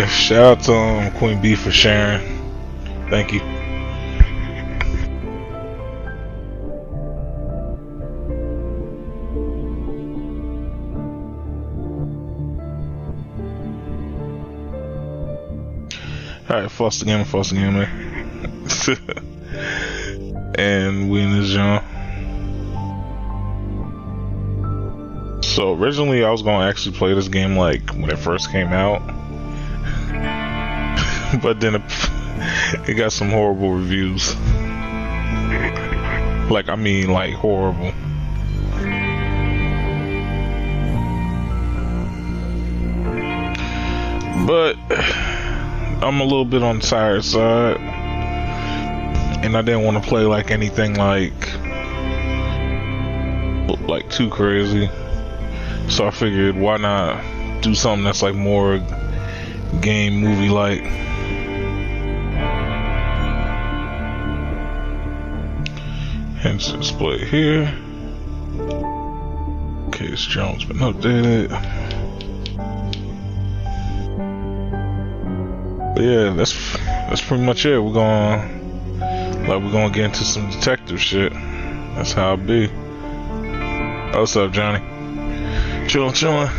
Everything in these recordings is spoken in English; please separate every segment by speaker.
Speaker 1: Shout out to Queen B for sharing. Thank you. Alright, Foster Gamer. And we in this genre. So originally I was gonna actually play this game like when it first came out. But then it got some horrible reviews. Like horrible. But I'm a little bit on the tired side, and I didn't want to play like anything like too crazy. So I figured, why not do something that's like more game movie like. Hence display here. Case Jones been updated. But yeah, that's pretty much it. We're gonna get into some detective shit. That's how it be. What's up, Johnny? Chillin'.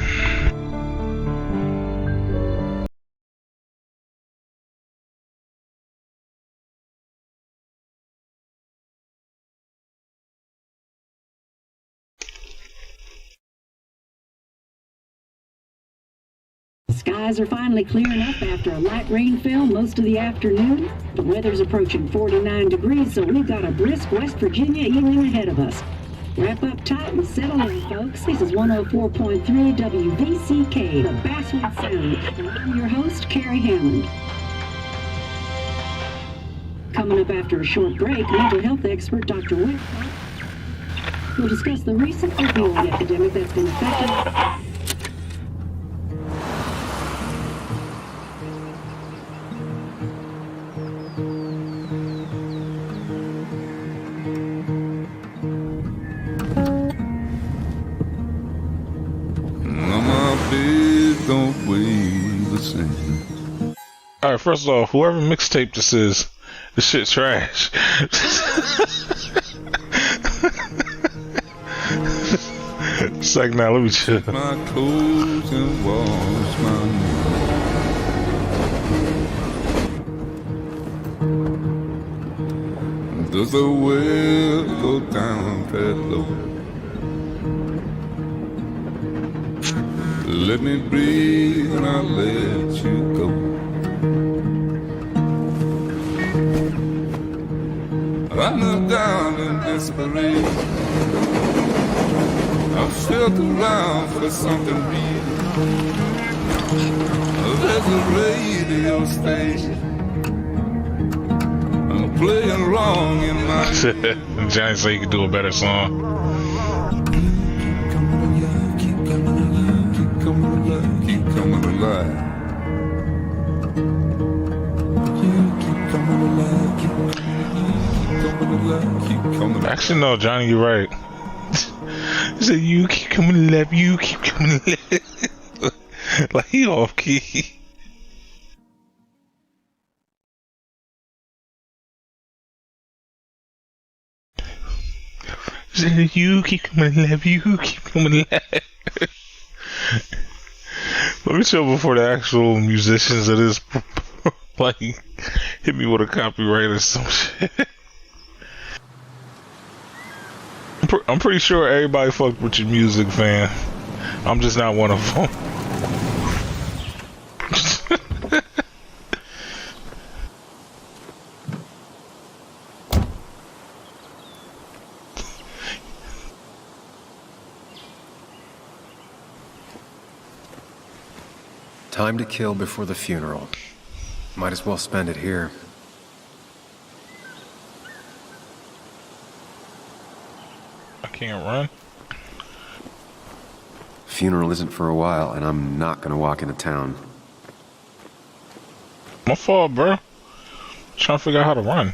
Speaker 2: Skies are finally clearing up after a light rainfall most of the afternoon. The weather's approaching 49 degrees, so we've got a brisk West Virginia evening ahead of us. Wrap up tight and settle in, folks. This is 104.3 WVCK, the Basswood Sound. And I'm your host, Carrie Hammond. Coming up after a short break, mental health expert Dr. Wick will discuss the recent opioid epidemic that's been affecting
Speaker 1: Alright, first off, whoever mixtape this is, this shit's trash. It's like, nah, let me chill. My clothes and wash my hands. Does the well go down that low? Let me breathe and I'll let you go. I look down in desperation. I've felt around for something real. There's a radio station. I'm playing wrong in my Johnny said you could do a better song. Keep coming alive. Actually, no, Johnny, you're right. He said, you keep coming alive, you keep coming alive. Like, he off key. He said, you keep coming alive, you keep coming alive. Let me chill before the actual musicians of this like hit me with a copyright or some shit. I'm pretty sure everybody fucked with your music, fan. I'm just not one of them.
Speaker 3: Time to kill before the funeral. Might as well spend it here.
Speaker 1: I can't run.
Speaker 3: Funeral isn't for a while, and I'm not gonna walk into town.
Speaker 1: My fault, bro. Trying to figure out how to run.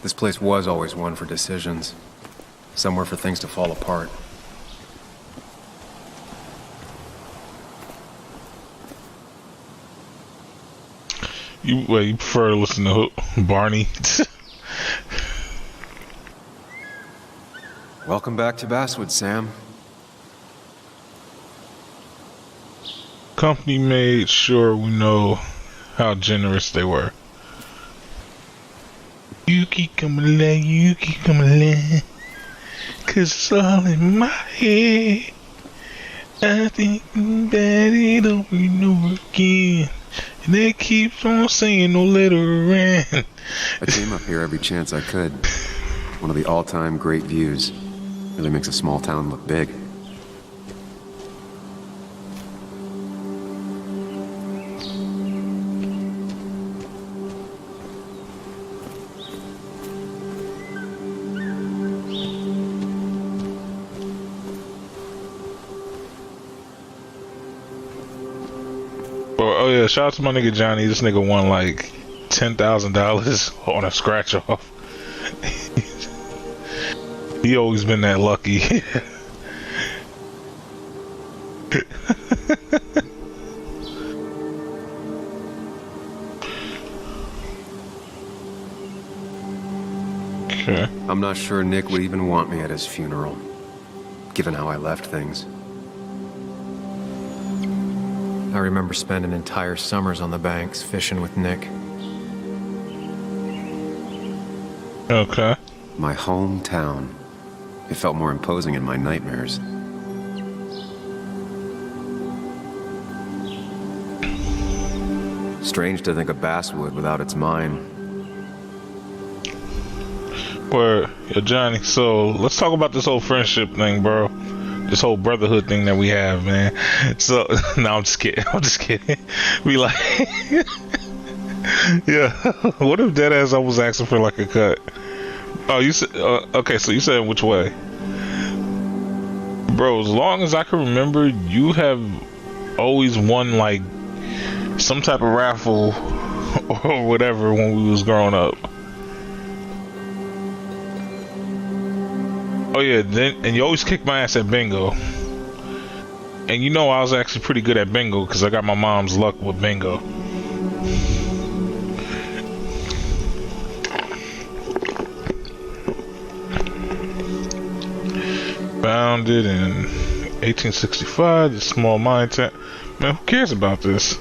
Speaker 3: This place was always one for decisions. Somewhere for things to fall apart.
Speaker 1: You prefer to listen to Barney?
Speaker 3: Welcome back to Basswood, Sam.
Speaker 1: Company made sure we know how generous they were. You keep coming along, you keep coming along, 'cause it's all in my head. I think about it over and over again, and they keep on saying no let her in.
Speaker 3: I came up here every chance I could. One of the all-time great views. Really makes a small town look big.
Speaker 1: Oh yeah, shout out to my nigga Johnny. This nigga won like $10,000 on a scratch off. He always been that lucky. Okay.
Speaker 3: I'm not sure Nick would even want me at his funeral, given how I left things. I remember spending entire summers on the banks fishing with Nick.
Speaker 1: Okay.
Speaker 3: My hometown. It felt more imposing in my nightmares. Strange to think of Basswood without its mine.
Speaker 1: Word. Yo, Johnny, so let's talk about this whole friendship thing, bro. This whole brotherhood thing that we have, man. So, no, I'm just kidding. I'm just kidding. We like... yeah. What if Deadass I was asking for like a cut? Oh, you said... okay, so you said which way? Bro, as long as I can remember, you have always won like some type of raffle or whatever when we was growing up. Oh yeah, then and you always kick my ass at bingo. And you know I was actually pretty good at bingo because I got my mom's luck with bingo. Founded in 1865, the small mine town. Man, who cares about this?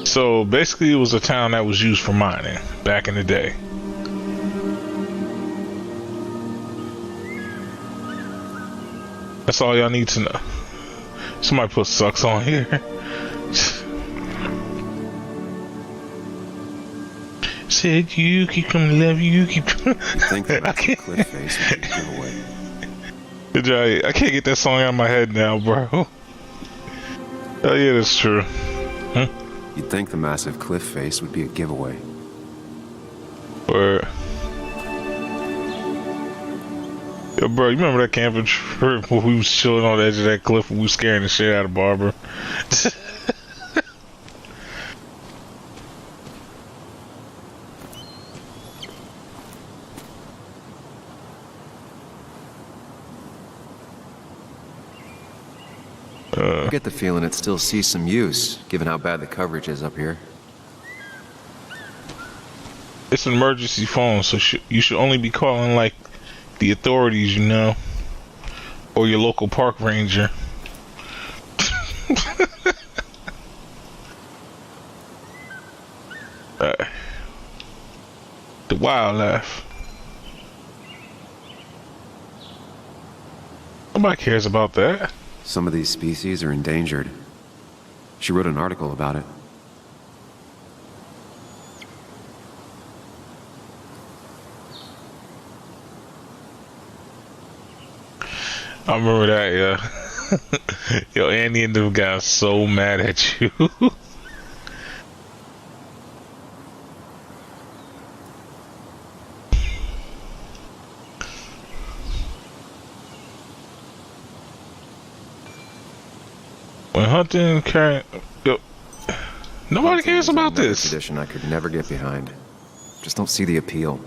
Speaker 1: So basically, it was a town that was used for mining back in the day. That's all y'all need to know. Somebody put sucks on here. Said you keep coming, love you keep coming.
Speaker 3: You think that cliff face would be a giveaway?
Speaker 1: Good job. I can't get that song out of my head now, bro. Oh yeah, that's true.
Speaker 3: You'd think the massive cliff face would be a giveaway.
Speaker 1: Or yo, bro, you remember that camping trip where we was chilling on the edge of that cliff and we was scaring the shit out of Barbara?
Speaker 3: I get the feeling it still sees some use, given how bad the coverage is up here.
Speaker 1: It's an emergency phone, so you should only be calling like the authorities, you know, or your local park ranger. The wildlife. Nobody cares about that.
Speaker 3: Some of these species are endangered. She wrote an article about it.
Speaker 1: I remember that, yeah. Yo, Andy and them got so mad at you. When hunting, yo, nobody cares about this.
Speaker 3: Tradition I could never get behind. Just don't see the appeal.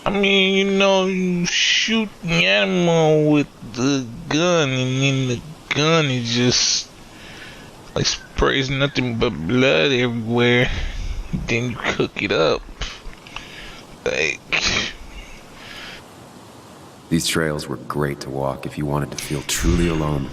Speaker 1: I mean, you know, you shoot the animal with the gun and then the gun and just like sprays nothing but blood everywhere. Then you cook it up. Like,
Speaker 3: These trails were great to walk if you wanted to feel truly alone.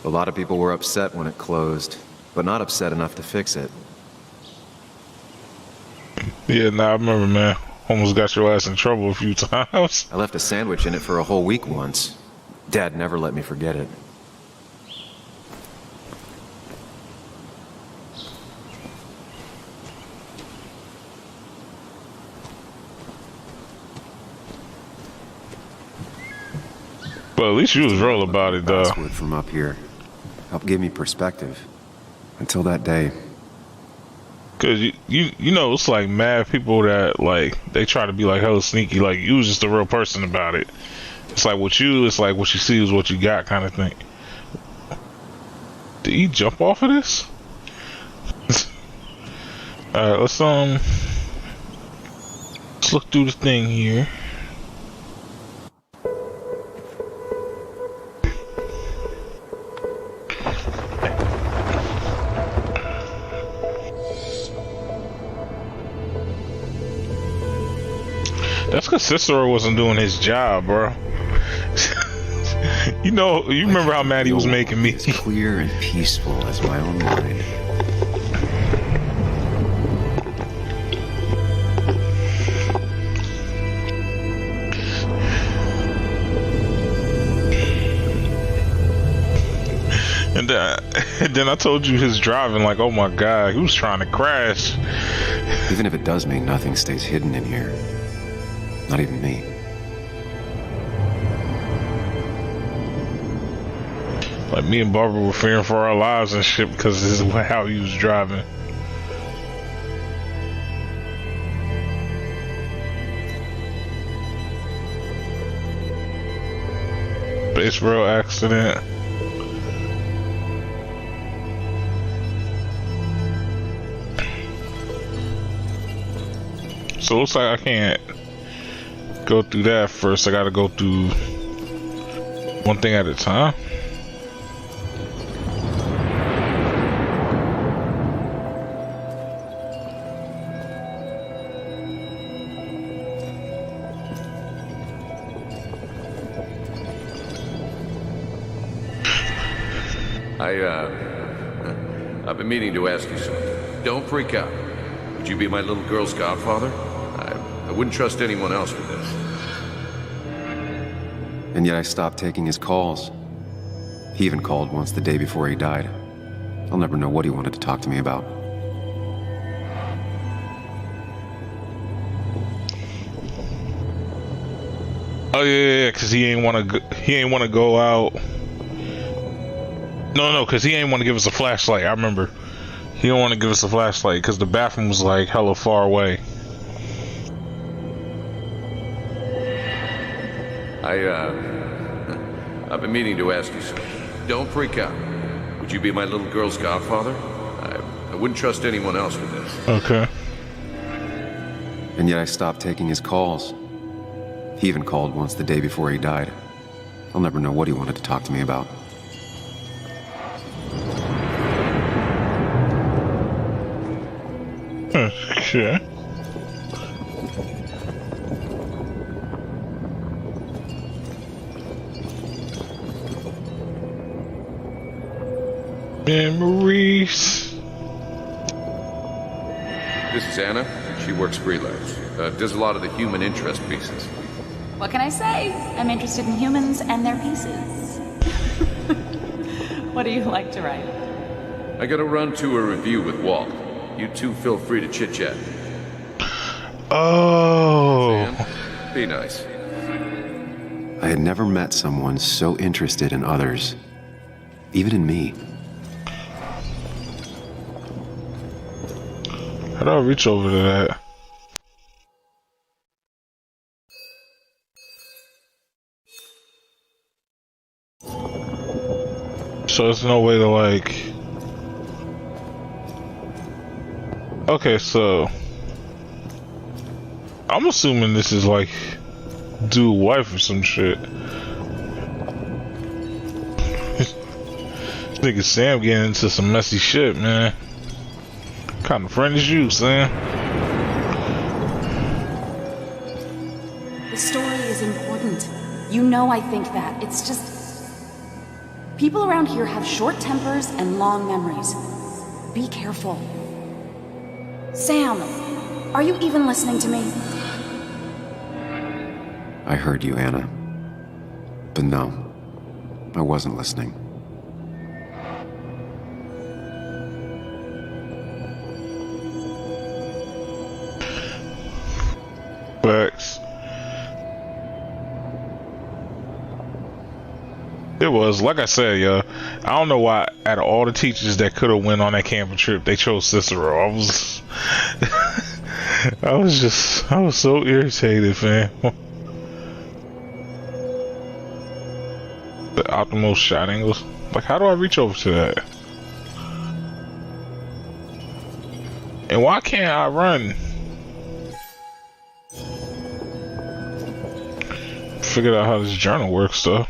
Speaker 3: A lot of people were upset when it closed, but not upset enough to fix it.
Speaker 1: yeah, nah, I remember, man. Almost got your ass in trouble a few times.
Speaker 3: I left a sandwich in it for a whole week once. Dad never let me forget it.
Speaker 1: But at least you was real about it, though.
Speaker 3: Basswood from up here helped give me perspective. Until that day.
Speaker 1: Cause you know it's like mad people that like they try to be like hella sneaky. Like you was just a real person about it. It's like with you, it's like what you see is what you got kind of thing. Did he jump off of this? Alright, let's look through the thing here. That's because Cicero wasn't doing his job, bro. You know, you remember how mad he was making me.
Speaker 3: As clear and peaceful as my own mind.
Speaker 1: And then I told you his driving, like, oh my god, he was trying to crash.
Speaker 3: Even if it does mean nothing stays hidden in here. Not even me.
Speaker 1: Like me and Barbara were fearing for our lives and shit because this is how he was driving. Base rail accident. So it looks like I can't go through that first. I gotta go through one thing at a time.
Speaker 4: I've been meaning to ask you something. Don't freak out. Would you be my little girl's godfather? I wouldn't trust anyone else with this.
Speaker 3: And yet I stopped taking his calls. He even called once the day before he died. I'll never know what he wanted to talk to me about.
Speaker 1: Oh yeah, because he ain't want to go out. No, because he ain't want to give us a flashlight. I remember. He don't want to give us a flashlight because the bathroom was like hella far away.
Speaker 4: I've been meaning to ask you something. Don't freak out. Would you be my little girl's godfather? I wouldn't trust anyone else with this.
Speaker 1: Okay.
Speaker 3: And yet I stopped taking his calls. He even called once the day before he died. I'll never know what he wanted to talk to me about.
Speaker 1: Okay. Memories.
Speaker 4: This is Anna. She works freelance. Does a lot of the human interest pieces.
Speaker 5: What can I say? I'm interested in humans and their pieces. What do you like to write?
Speaker 4: I gotta run to a review with Walt. You two feel free to chit-chat.
Speaker 1: Oh.
Speaker 4: Sam, be nice.
Speaker 3: I had never met someone so interested in others. Even in me.
Speaker 1: How do I reach over to that? So there's no way to like. Okay, so I'm assuming this is like dude wife or some shit. Nigga Sam getting into some messy shit, man. What kind of friend is you, Sam?
Speaker 5: The story is important. You know I think that. It's just... people around here have short tempers and long memories. Be careful. Sam, are you even listening to me?
Speaker 3: I heard you, Anna. But no, I wasn't listening.
Speaker 1: Facts. It was, like I said, yo, I don't know why out of all the teachers that could have went on that camping trip, they chose Cicero. I was I was so irritated, man. The optimal shot angles. Like, how do I reach over to that? And why can't I run? Figured out how this journal works, though.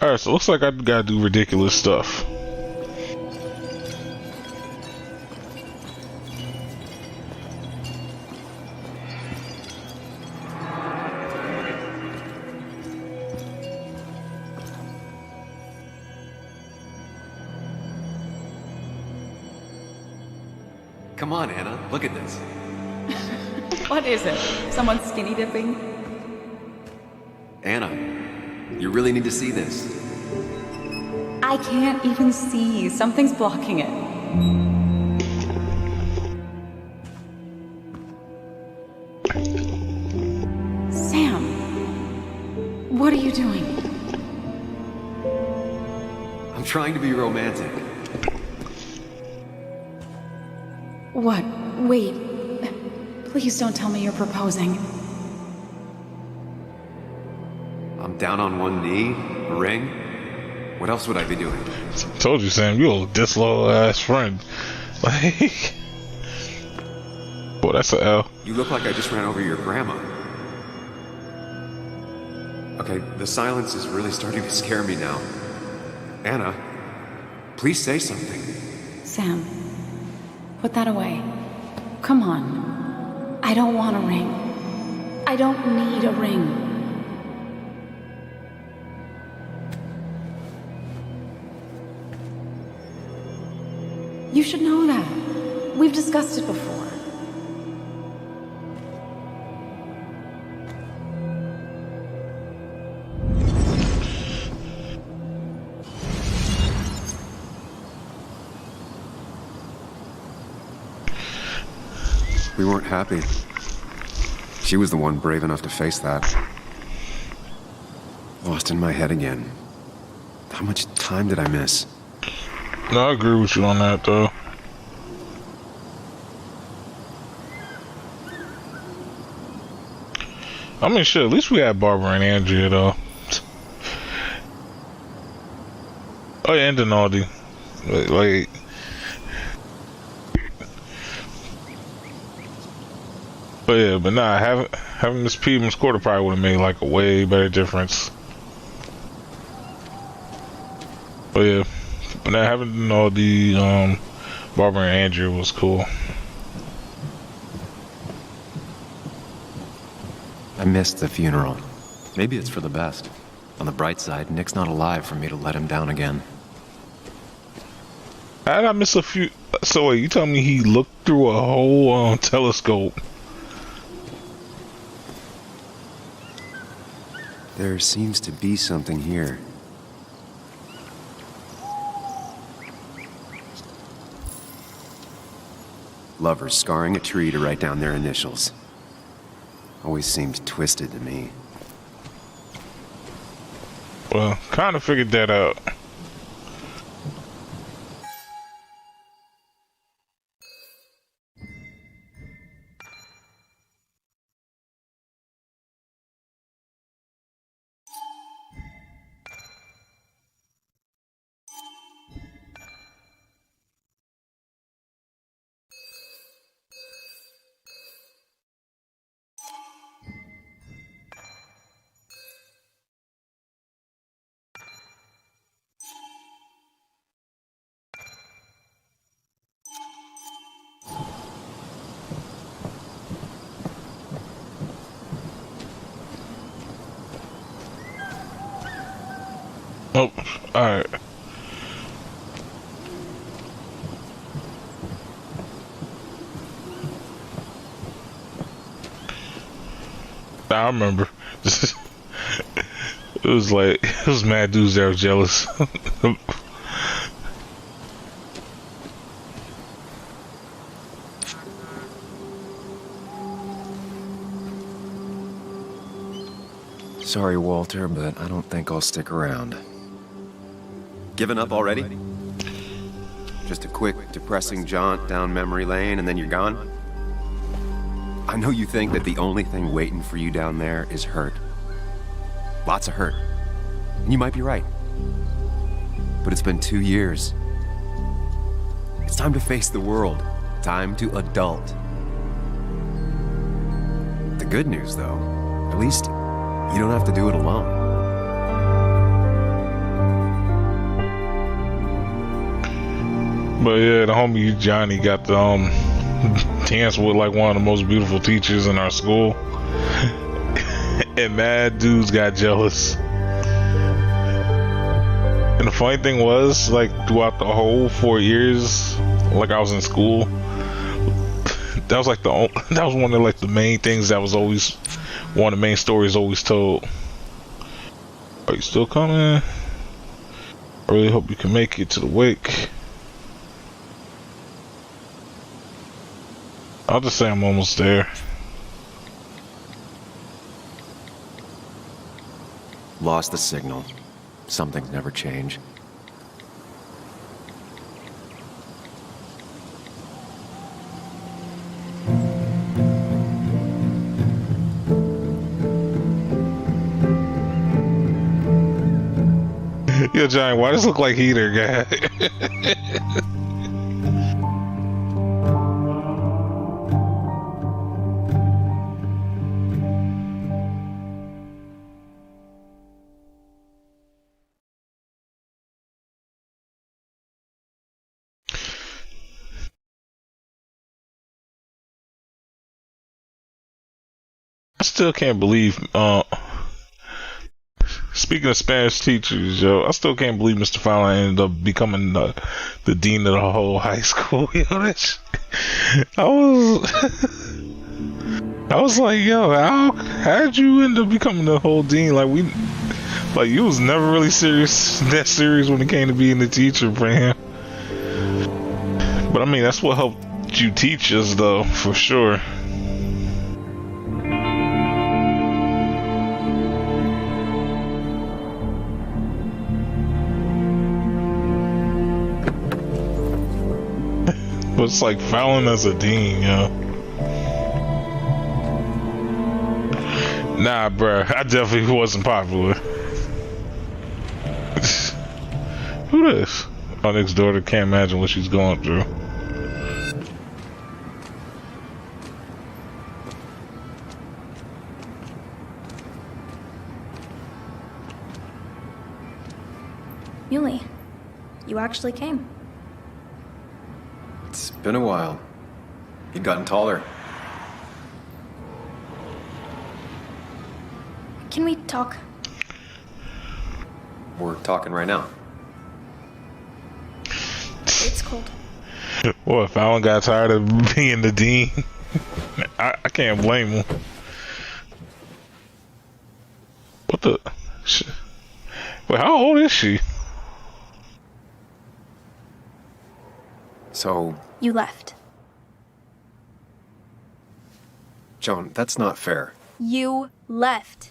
Speaker 1: Alright, so it looks like I gotta do ridiculous stuff.
Speaker 3: Come on, Anna, look at this.
Speaker 5: What is it? Someone skinny dipping?
Speaker 3: Anna, you really need to see this.
Speaker 5: I can't even see. Something's blocking it. Sam, what are you doing?
Speaker 3: I'm trying to be romantic.
Speaker 5: What? Wait. Please don't tell me you're proposing.
Speaker 3: I'm down on one knee, a ring. What else would I be doing?
Speaker 1: Told you, Sam, you a disloyal ass friend. Like, boy, that's a L.
Speaker 3: You look like I just ran over your grandma. Okay, the silence is really starting to scare me now. Anna, please say something.
Speaker 5: Sam, put that away. Come on. I don't want a ring. I don't need a ring. You should know that. We've discussed it before.
Speaker 3: We weren't happy. She was the one brave enough to face that. Lost in my head again. How much time did I miss?
Speaker 1: No, I agree with you on that, though. I mean, shit, at least we had Barbara and Andrea, though. Oh, yeah, and Denaldi. Like, but yeah, but nah, having Miss P and Miss Quarter probably would have made like a way better difference. But yeah, but now having all the Barbara and Andrew was cool.
Speaker 3: I missed the funeral. Maybe it's for the best. On the bright side, Nick's not alive for me to let him down again.
Speaker 1: How did I miss a few? So wait, you tell me he looked through a whole telescope?
Speaker 3: There seems to be something here. Lovers scarring a tree to write down their initials. Always seemed twisted to me.
Speaker 1: Well, kind of figured that out. Oh, alright. I remember. It was like, it was mad dudes that were jealous.
Speaker 3: Sorry, Walter, but I don't think I'll stick around. Given up already? Just a quick, depressing jaunt down memory lane and then you're gone? I know you think that the only thing waiting for you down there is hurt. Lots of hurt. And you might be right. But it's been 2 years. It's time to face the world. Time to adult. The good news, though, at least you don't have to do it alone.
Speaker 1: But yeah, the homie Johnny got the dance with like one of the most beautiful teachers in our school. And mad dudes got jealous. And the funny thing was, like, throughout the whole 4 years, like I was in school, that was like that was one of like the main things that was always one of the main stories always told. Are you still coming? I really hope you can make it to the wake. I'll just say I'm almost there.
Speaker 3: Lost the signal. Some things never change.
Speaker 1: Yo, Johnny, why does it look like heater, guy? I still can't believe, speaking of Spanish teachers, yo, I still can't believe Mr. Fallon ended up becoming the dean of the whole high school. Yo, that's, I was like, yo, how'd you end up becoming the whole dean? Like you was never really that serious when it came to being the teacher for him. But I mean, that's what helped you teach us, though, for sure. But it's like Fallon as a dean, yo. Nah, bruh, I definitely wasn't popular. Who this? My next daughter can't imagine what she's going through.
Speaker 6: Muley, you actually came.
Speaker 3: It's been a while. You'd gotten taller.
Speaker 6: Can we talk?
Speaker 3: We're talking right now.
Speaker 6: It's cold.
Speaker 1: What, Fallon got tired of being the dean? I can't blame him. What the? Wait, how old is she?
Speaker 3: So...
Speaker 6: You left.
Speaker 3: Joan, that's not fair.
Speaker 6: You left.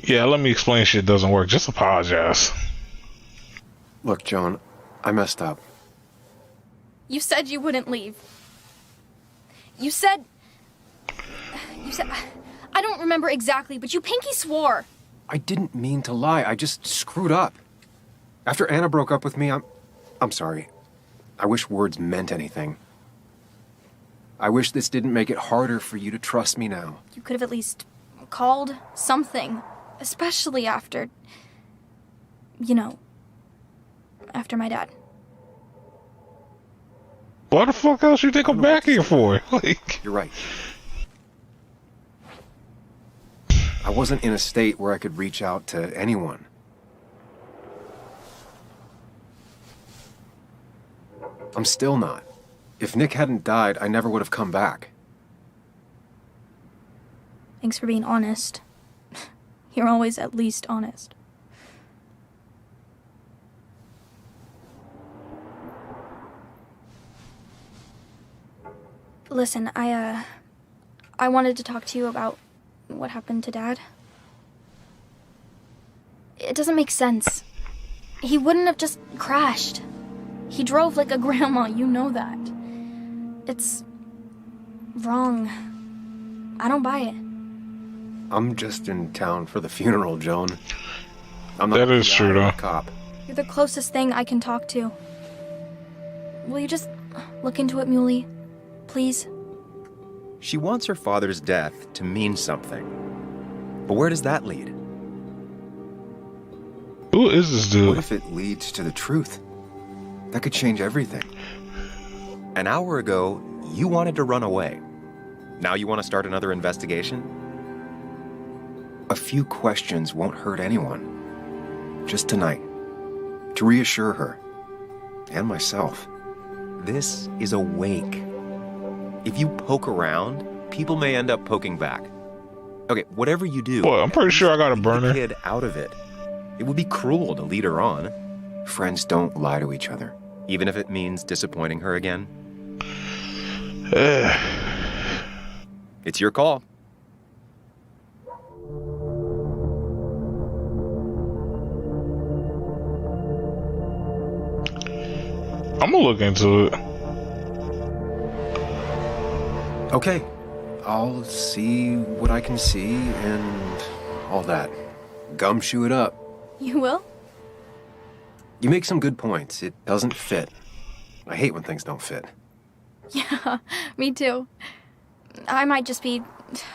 Speaker 1: Yeah, let me explain shit doesn't work. Just apologize.
Speaker 3: Look, Joan, I messed up.
Speaker 6: You said you wouldn't leave. You said... I don't remember exactly, but you pinky swore.
Speaker 3: I didn't mean to lie. I just screwed up. After Anna broke up with me, I'm sorry. I wish words meant anything. I wish this didn't make it harder for you to trust me now.
Speaker 6: You could have at least called something, especially after... You know, after my dad.
Speaker 1: Why the fuck else you think I'm back here for? Like,
Speaker 3: You're right. I wasn't in a state where I could reach out to anyone. I'm still not. If Nick hadn't died, I never would have come back.
Speaker 6: Thanks for being honest. You're always at least honest. Listen, I wanted to talk to you about what happened to Dad. It doesn't make sense. He wouldn't have just crashed. He drove like a grandma, you know that. It's wrong. I don't buy it.
Speaker 3: I'm just in town for the funeral, Joan. I'm not
Speaker 1: that is true, though.
Speaker 3: a cop.
Speaker 6: You're the closest thing I can talk to. Will you just look into it, Muley? Please?
Speaker 3: She wants her father's death to mean something. But where does that lead?
Speaker 1: Who is this dude?
Speaker 3: What if it leads to the truth? That could change everything. An hour ago, you wanted to run away. Now you want to start another investigation? A few questions won't hurt anyone. Just tonight. To reassure her. And myself. This is a wake. If you poke around, people may end up poking back. Okay, whatever you do...
Speaker 1: Boy, I'm pretty sure I got a
Speaker 3: keep
Speaker 1: burner.
Speaker 3: the kid out of it. It would be cruel to lead her on. Friends don't lie to each other. Even if it means disappointing her again. It's your call.
Speaker 1: I'm gonna look into it.
Speaker 3: Okay. I'll see what I can see and all that. Gumshoe it up.
Speaker 6: You will?
Speaker 3: You make some good points. It doesn't fit. I hate when things don't fit.
Speaker 6: Yeah, me too. I might just be,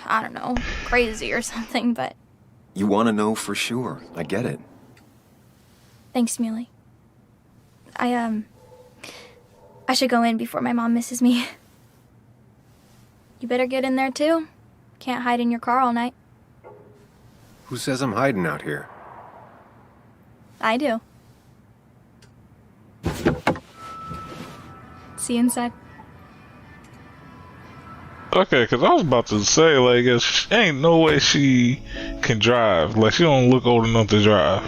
Speaker 6: I don't know, crazy or something, but...
Speaker 3: You want to know for sure. I get it.
Speaker 6: Thanks, Muley. I should go in before my mom misses me. You better get in there, too. Can't hide in your car all night.
Speaker 3: Who says I'm hiding out here?
Speaker 6: I do. See you inside.
Speaker 1: Okay, because I was about to say, like, ain't no way she can drive. Like, she don't look old enough to drive.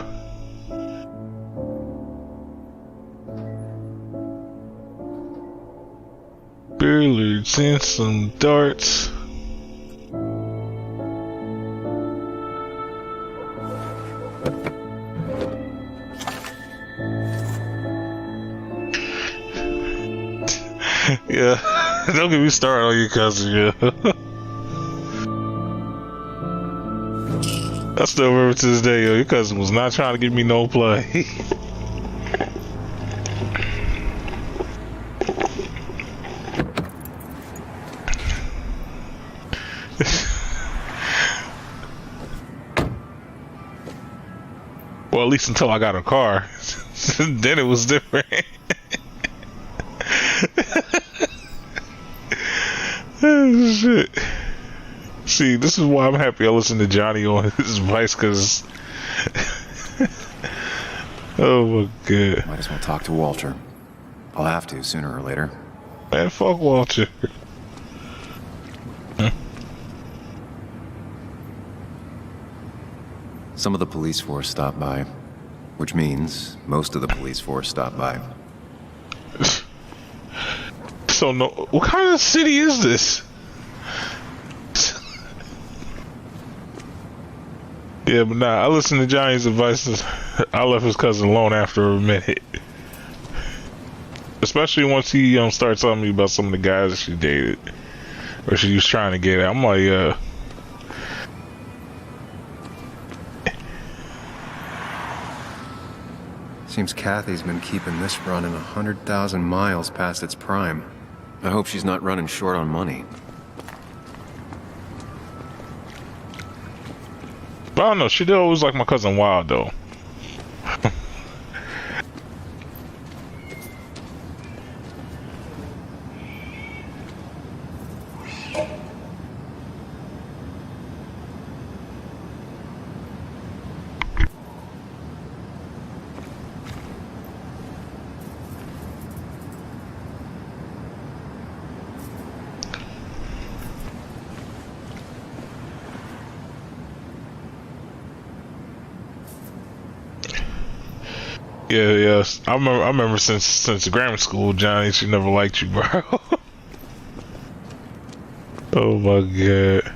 Speaker 1: Billiards and some darts. Yeah, don't get me started on your cousin, yeah. I still remember to this day, yo, your cousin was not trying to give me no play. Well, at least until I got a car. Then it was different. Oh, shit. See, this is why I'm happy I listened to Johnny on his advice, because... oh my god.
Speaker 3: Might as well talk to Walter. I'll have to, sooner or later.
Speaker 1: Man, fuck Walter.
Speaker 3: Some of the police force stopped by. Which means most of the police force stopped by.
Speaker 1: So, no, what kind of city is this? Yeah, but nah, I listened to Johnny's advice. I left his cousin alone after a minute. Especially once he started telling me about some of the guys that she dated. Or she was trying to get at. I'm like,
Speaker 3: Seems Kathy's been keeping this running 100,000 miles past its prime. I hope she's not running short on money.
Speaker 1: but I don't know, she did always like my cousin Wild, though. Yeah, yes. I remember since grammar school, Johnny, she never liked you, bro. Oh my god.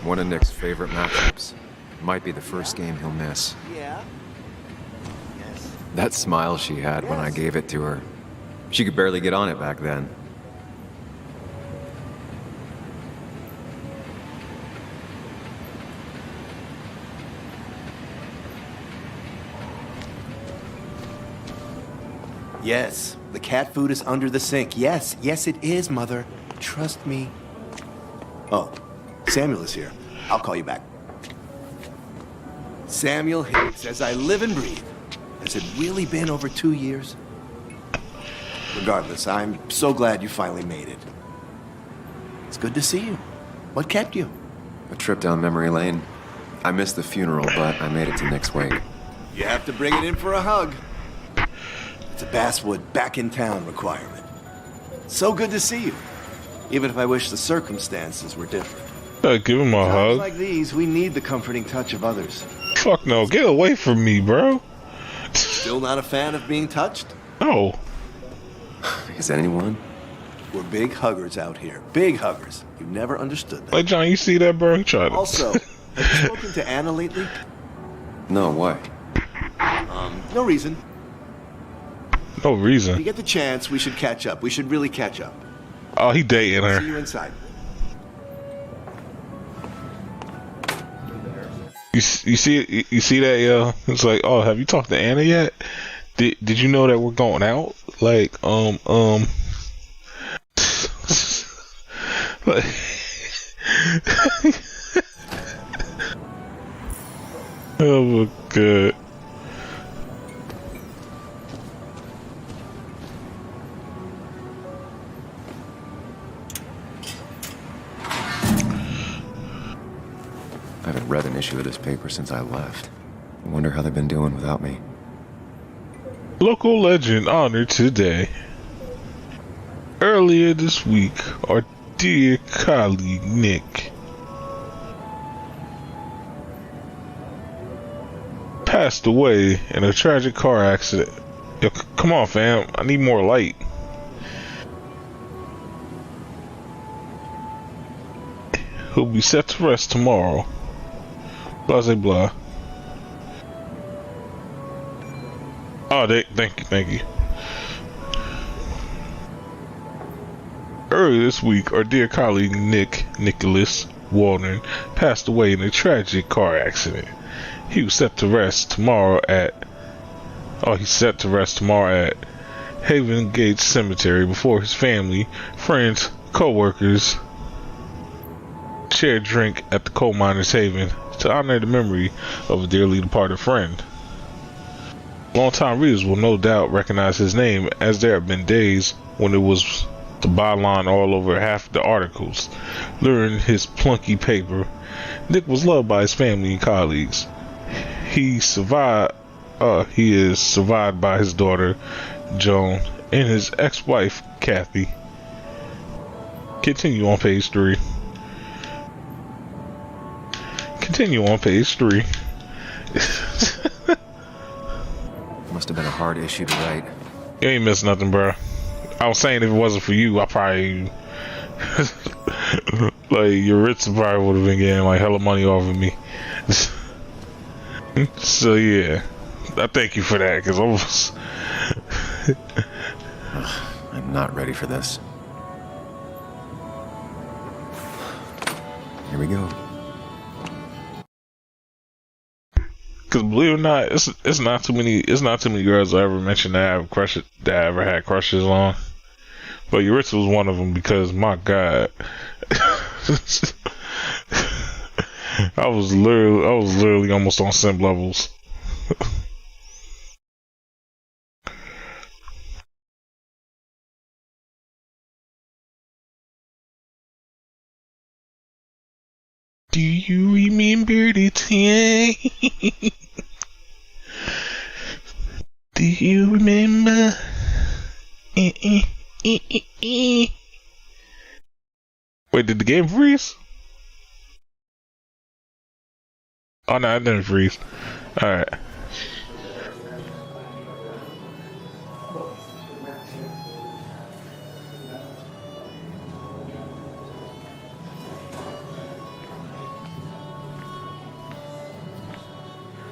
Speaker 3: One of Nick's favorite matchups. Might be the first game he'll miss.
Speaker 7: Yeah. Yes.
Speaker 3: That smile she had when I gave it to her. She could barely get on it back then.
Speaker 7: Yes, the cat food is under the sink. Yes, yes, it is, Mother. Trust me. Oh, Samuel is here. I'll call you back. Samuel Higgs, as I live and breathe. Has it really been over 2 years? Regardless, I'm so glad you finally made it. It's good to see you. What kept you?
Speaker 3: A trip down memory lane. I missed the funeral, but I made it to Nick's wake.
Speaker 7: You have to bring it in for a hug. It's a Basswood back in town requirement. So good to see you. Even if I wish the circumstances were different.
Speaker 1: Give him a
Speaker 7: Times
Speaker 1: hug.
Speaker 7: like these, we need the comforting touch of others.
Speaker 1: Fuck no, get away from me, bro.
Speaker 7: Still not a fan of being touched?
Speaker 1: No.
Speaker 3: Is anyone?
Speaker 7: We're big huggers out here. Big huggers. You've never understood that.
Speaker 1: Like, John, you see that, bro? He tried to.
Speaker 7: Also, have you spoken to Anna lately?
Speaker 3: No, why?
Speaker 7: No reason.
Speaker 1: No
Speaker 7: If you
Speaker 1: reason.
Speaker 7: get the chance, we should catch up. We should really catch up.
Speaker 1: Oh, he dating
Speaker 7: See
Speaker 1: her.
Speaker 7: you inside.
Speaker 1: You see that, yo? It's like, oh, have you talked to Anna yet? Did you know that we're going out? Like, like, oh my god.
Speaker 3: I haven't read an issue of this paper since I left. I wonder how they've been doing without me.
Speaker 1: Local legend honored today. Earlier this week, our dear colleague Nick passed away in a tragic car accident. Yo, come on, fam. I need more light. He'll be set to rest tomorrow. Blah, blah. Oh, thank you. Earlier this week, our dear colleague Nicholas Walden passed away in a tragic car accident. He was set to rest tomorrow at Haven Gate Cemetery before his family, friends, co-workers shared a drink at the Coal Miners Haven to honor the memory of a dearly departed friend. Longtime readers will no doubt recognize his name, as there have been days when it was the byline all over half the articles. Luring his plunky paper, Nick was loved by his family and colleagues. He is survived by his daughter, Joan, and his ex-wife, Kathy. Continue on page 3.
Speaker 3: Must have been a hard issue to write.
Speaker 1: You ain't missed nothing, bro. I was saying if it wasn't for you, I probably like your Ritz probably would have been getting like hella money off of me. So yeah, I thank you for that, because
Speaker 3: I'm not ready for this. Here we go.
Speaker 1: Because believe it or not, it's not too many girls I ever mentioned that I ever had crushes on. But Yuritsa was one of them, because my god, I was literally almost on simp levels. Do you remember the time? Do you remember? Wait, did the game freeze? Oh no, I didn't freeze. Alright.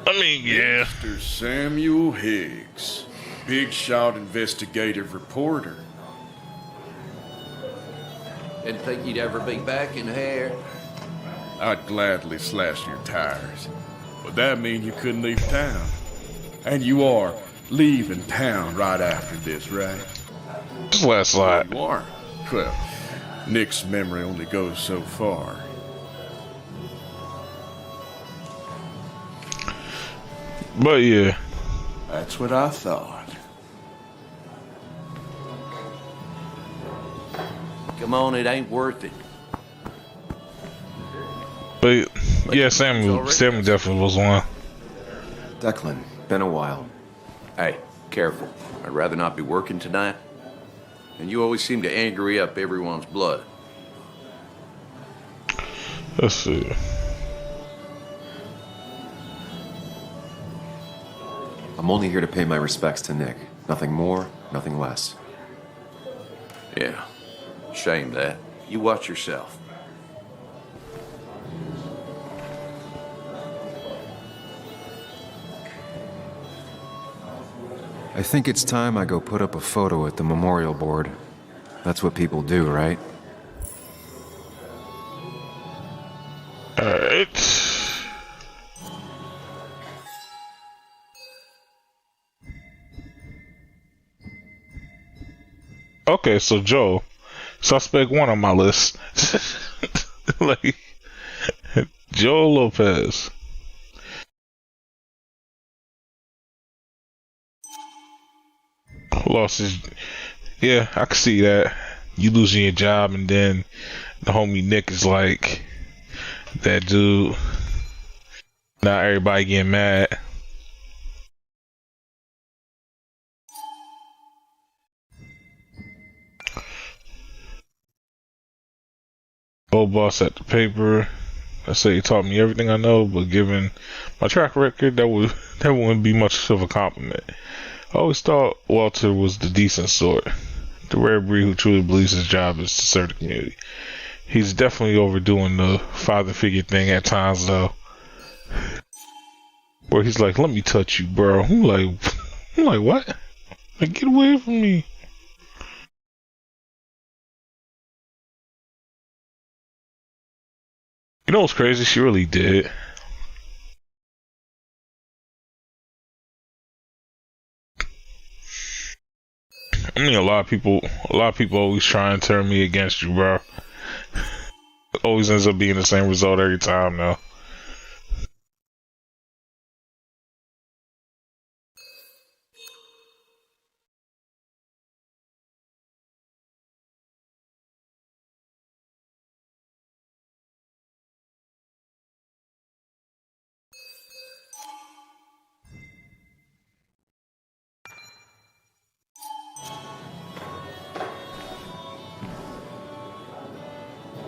Speaker 1: I mean, yeah.
Speaker 8: Mr. Samuel Higgs, big shot investigative reporter.
Speaker 4: Didn't think you'd ever be back in here.
Speaker 8: I'd gladly slash your tires, but that means you couldn't leave town. And you are leaving town right after this, right?
Speaker 1: Just last slide.
Speaker 8: You are? Well, Nick's memory only goes so far.
Speaker 1: But yeah.
Speaker 8: That's what I thought.
Speaker 4: Come on, it ain't worth it.
Speaker 1: But yeah, Samuel definitely was one.
Speaker 3: Declan, been a while.
Speaker 4: Hey, careful. I'd rather not be working tonight. And you always seem to angry up everyone's blood.
Speaker 1: Let's see.
Speaker 3: I'm only here to pay my respects to Nick. Nothing more, nothing less.
Speaker 4: Yeah. Shame that. You watch yourself.
Speaker 3: I think it's time I go put up a photo at the memorial board. That's what people do, right?
Speaker 1: Alright. Okay, so Joe, suspect one on my list. Like, Joe Lopez. Lost his. Yeah, I can see that. You losing your job, and then the homie Nick is like that dude. Now everybody getting mad. Old boss at the paper. I say he taught me everything I know, but given my track record, that wouldn't be much of a compliment. I always thought Walter was the decent sort, the rare breed who truly believes his job is to serve the community. He's definitely overdoing the father figure thing at times, though. Where he's like, "Let me touch you, bro." I'm like, what? Like, get away from me. You know what's crazy? She really did. I mean, a lot of people always try and turn me against you, bro. It always ends up being the same result every time, though.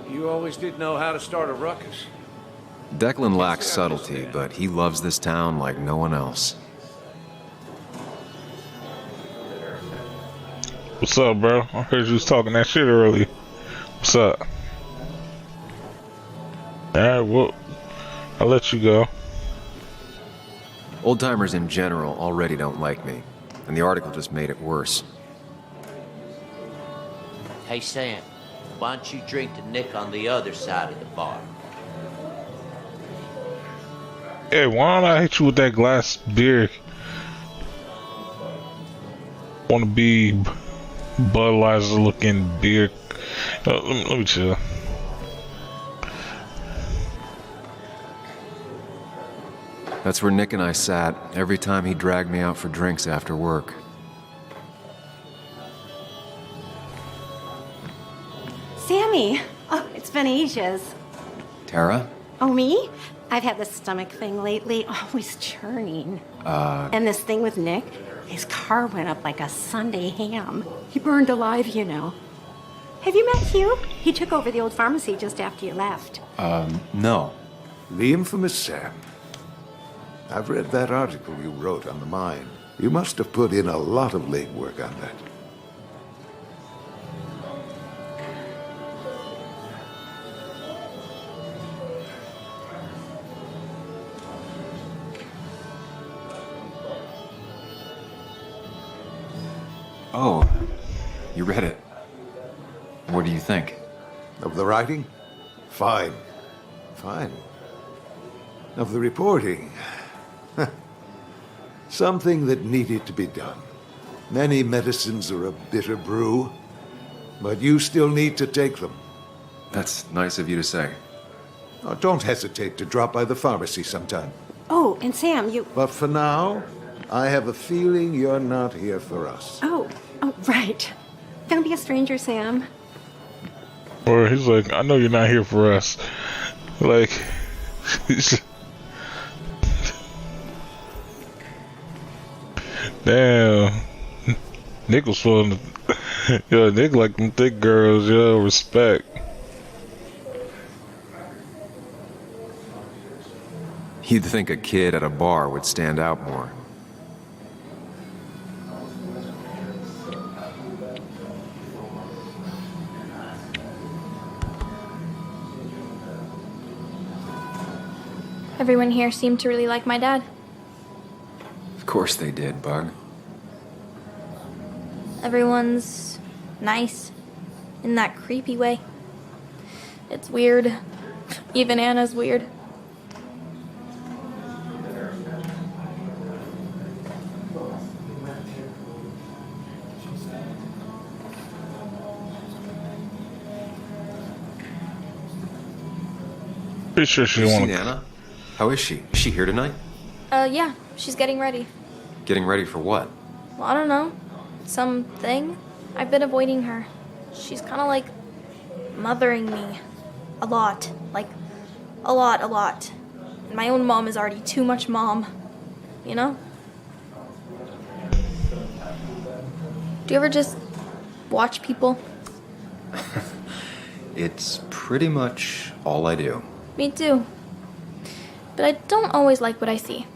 Speaker 4: You always did know how to start a ruckus.
Speaker 3: Declan lacks subtlety, but he loves this town like no one else.
Speaker 1: What's up, bro? I heard you was talking that shit earlier. What's up? Alright, well, I'll let you go.
Speaker 3: Old-timers in general already don't like me, and the article just made it worse.
Speaker 9: Hey, Sam, why don't you drink to Nick on the other side of the bar?
Speaker 1: Hey, why don't I hit you with that glass beer? Wanna be Budweiser looking beer? Let me chill.
Speaker 3: That's where Nick and I sat every time he dragged me out for drinks after work.
Speaker 10: Sammy! Oh, it's been ages.
Speaker 3: Tara?
Speaker 10: Oh, me? I've had this stomach thing lately, always churning. And this thing with Nick, his car went up like a Sunday ham. He burned alive, you know. Have you met Hugh? He took over the old pharmacy just after you left.
Speaker 3: No.
Speaker 11: The infamous Sam. I've read that article you wrote on the mine. You must have put in a lot of legwork on that.
Speaker 3: Oh, you read it. What do you think?
Speaker 11: Of the writing? Fine. Fine. Of the reporting? Something that needed to be done. Many medicines are a bitter brew, but you still need to take them.
Speaker 3: That's nice of you to say.
Speaker 11: Oh, don't hesitate to drop by the pharmacy sometime.
Speaker 10: Oh, and Sam, you...
Speaker 11: But for now, I have a feeling you're not here for us.
Speaker 10: Oh, right. Don't be a stranger, Sam.
Speaker 1: Or he's like, I know you're not here for us. Like, damn. Nick was feeling, yo, Nick like them thick girls, yo, respect.
Speaker 3: You'd think a kid at a bar would stand out more.
Speaker 6: Everyone here seemed to really like my dad.
Speaker 3: Of course they did, Bug.
Speaker 6: Everyone's nice in that creepy way. It's weird. Even Anna's weird.
Speaker 1: Pretty sure she didn't want to.
Speaker 3: Anna? How is she? Is she here tonight?
Speaker 6: Yeah, she's getting ready.
Speaker 3: Getting ready for what?
Speaker 6: Well, I don't know. Something. I've been avoiding her. She's kind of like mothering me. A lot. Like, a lot. And my own mom is already too much mom. You know? Do you ever just watch people?
Speaker 3: It's pretty much all I do.
Speaker 6: Me too. But I don't always like what I see.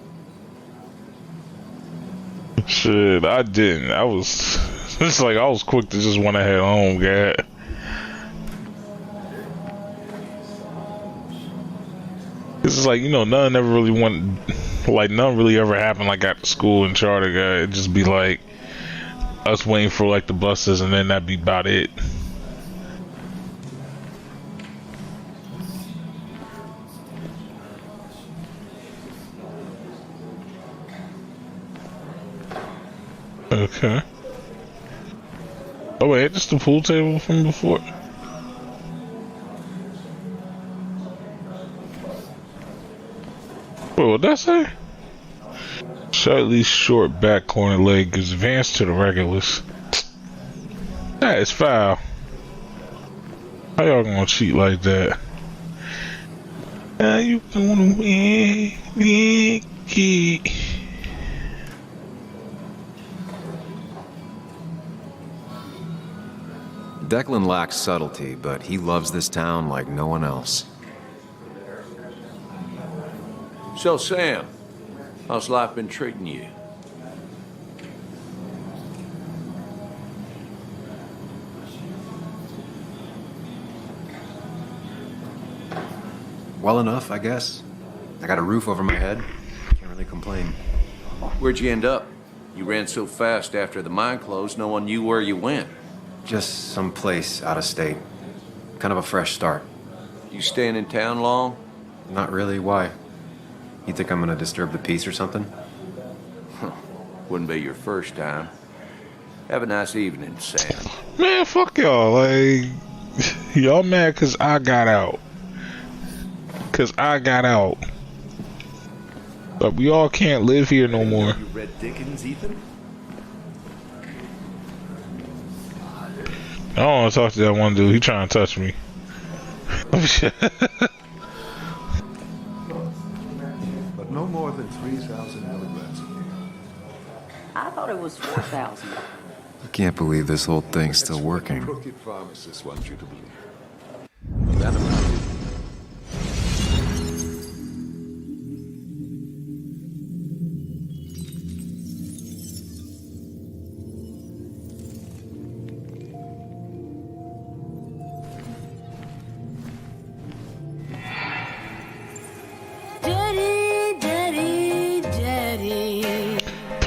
Speaker 1: Shit, I didn't. I was, it's like I was quick to just want to head home, God. This is like, you know, none ever really went, like none really ever happened like at the school in Charter, God. It'd just be like us waiting for like the buses and then that'd be about it. Okay. Oh wait, just the pool table from before. Wait, what'd that say? Slightly short back corner leg is advanced to the regulars. That is foul. How y'all gonna cheat like that? How you gonna win?
Speaker 3: Declan lacks subtlety, but he loves this town like no one else.
Speaker 4: So, Sam, how's life been treating you?
Speaker 3: Well enough, I guess. I got a roof over my head. Can't really complain.
Speaker 4: Where'd you end up? You ran so fast after the mine closed, no one knew where you went.
Speaker 3: Just someplace out of state. Kind of a fresh start.
Speaker 4: You staying in town long?
Speaker 3: Not really. Why? You think I'm gonna disturb the peace or something?
Speaker 4: Wouldn't be your first time. Have a nice evening, Sam.
Speaker 1: Man, fuck y'all. Like, y'all mad cause I got out. But we all can't live here no more.
Speaker 7: You read Dickens, Ethan?
Speaker 1: I don't want to talk to that one dude. He trying to touch me.
Speaker 11: But no more than 3,000 milligrams a year.
Speaker 2: I thought it was 4,000.
Speaker 3: I can't believe this whole thing's still working.
Speaker 11: Crooked pharmacist wants you to believe.
Speaker 3: That about it.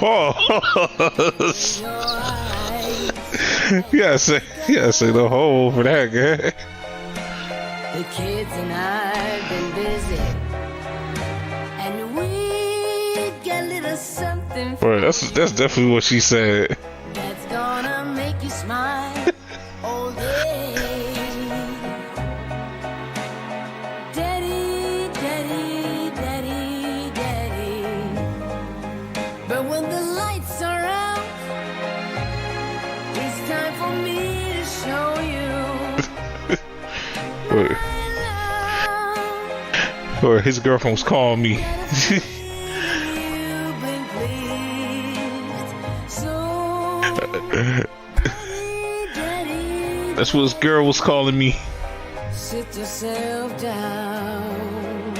Speaker 1: Pause. You gotta say the whole for that, guy.
Speaker 12: The kids and I've been busy, and we got a little something.
Speaker 1: Bro, that's definitely what she said.
Speaker 12: That's gonna make you smile all day. Daddy, daddy, daddy, daddy. But when the lights are out, it's time for me to show you.
Speaker 1: Or his girlfriend was calling me. That's what his girl was calling me.
Speaker 12: Sit yourself down.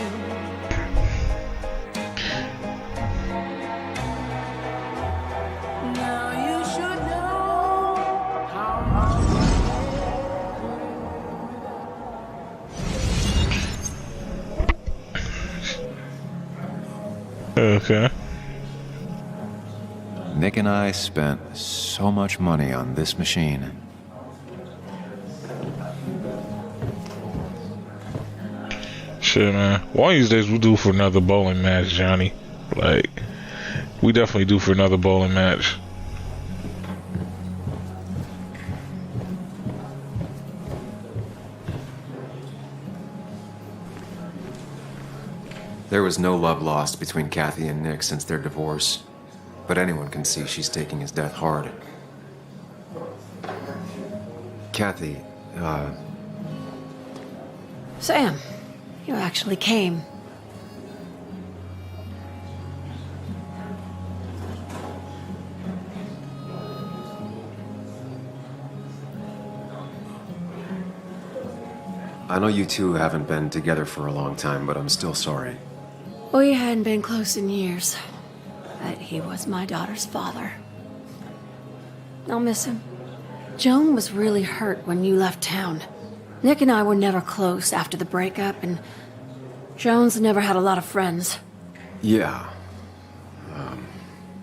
Speaker 12: Now you should know how
Speaker 1: Okay.
Speaker 3: Nick and I spent so much money on this machine.
Speaker 1: Shit, man. One of these days we'll do for another bowling match, Johnny. Like, we definitely do for another bowling match.
Speaker 3: There was no love lost between Kathy and Nick since their divorce, but anyone can see she's taking his death hard. Kathy,
Speaker 10: Sam, you actually came.
Speaker 3: I know you two haven't been together for a long time, but I'm still sorry.
Speaker 10: We hadn't been close in years, but he was my daughter's father. I'll miss him. Joan was really hurt when you left town. Nick and I were never close after the breakup, and Joan's never had a lot of friends.
Speaker 3: Yeah.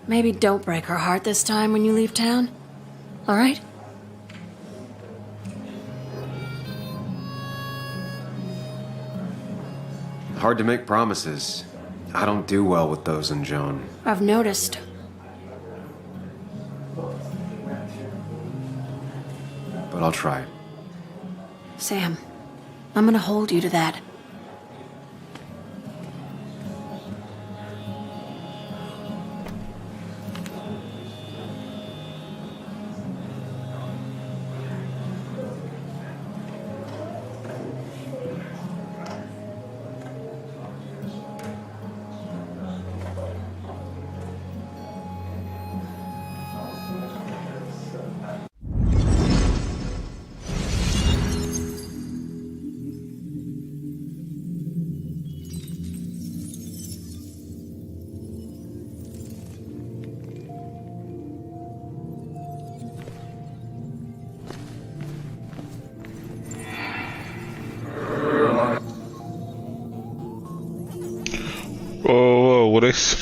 Speaker 10: Maybe don't break her heart this time when you leave town, all right?
Speaker 3: Hard to make promises. I don't do well with those in Joan.
Speaker 10: I've noticed.
Speaker 3: But I'll try.
Speaker 10: Sam, I'm gonna hold you to that.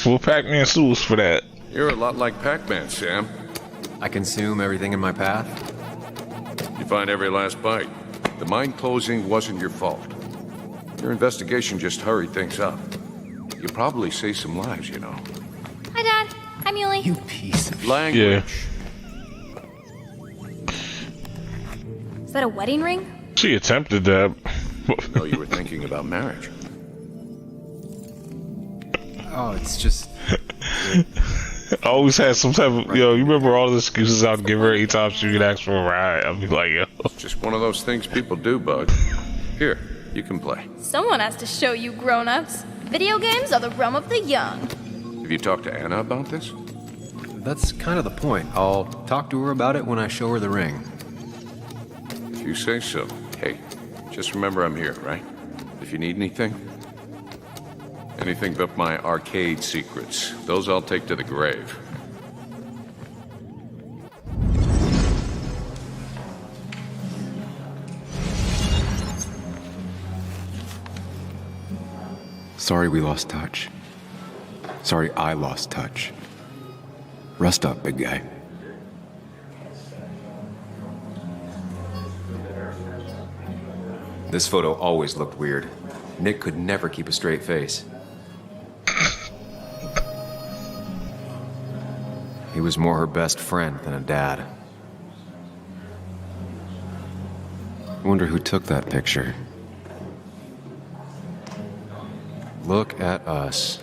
Speaker 1: Well, Pac-Man sues for that.
Speaker 4: You're a lot like Pac-Man, Sam.
Speaker 3: I consume everything in my path?
Speaker 4: You find every last bite. The mine closing wasn't your fault. Your investigation just hurried things up. You probably saved some lives, you know.
Speaker 6: Hi, Dad. Hi, Muley.
Speaker 3: You piece of
Speaker 4: language.
Speaker 6: Is that a wedding ring?
Speaker 1: She attempted that.
Speaker 4: No, you were thinking about marriage.
Speaker 3: Oh, it's just...
Speaker 1: I always had some type of, you remember all the excuses I'd give her anytime she could ask for a ride. I'd be like, yo.
Speaker 4: It's just one of those things people do, Bug. Here, you can play.
Speaker 6: Someone has to show you grown-ups. Video games are the realm of the young.
Speaker 4: Have you talked to Anna about this?
Speaker 3: That's kind of the point. I'll talk to her about it when I show her the ring.
Speaker 4: If you say so. Hey, just remember I'm here, right? If you need anything. Anything but my arcade secrets. Those I'll take to the grave.
Speaker 3: Sorry we lost touch. Sorry I lost touch. Rest up, big guy. This photo always looked weird. Nick could never keep a straight face. He was more her best friend than a dad. I wonder who took that picture. Look at us.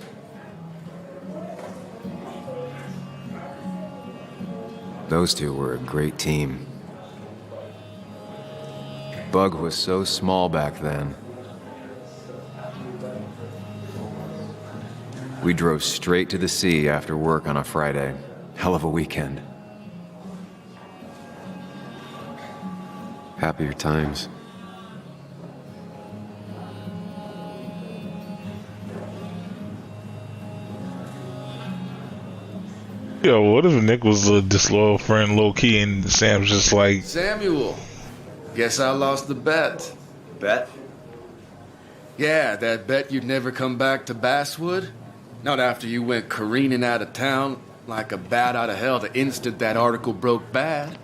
Speaker 3: Those two were a great team. Bug was so small back then. We drove straight to the sea after work on a Friday. Hell of a weekend. Happier times.
Speaker 1: Yo, what if Nick was a disloyal friend, low key, and Sam's just like,
Speaker 8: Samuel, guess I lost the bet.
Speaker 3: Bet?
Speaker 8: Yeah, that bet you'd never come back to Basswood? Not after you went careening out of town like a bat out of hell the instant that article broke bad.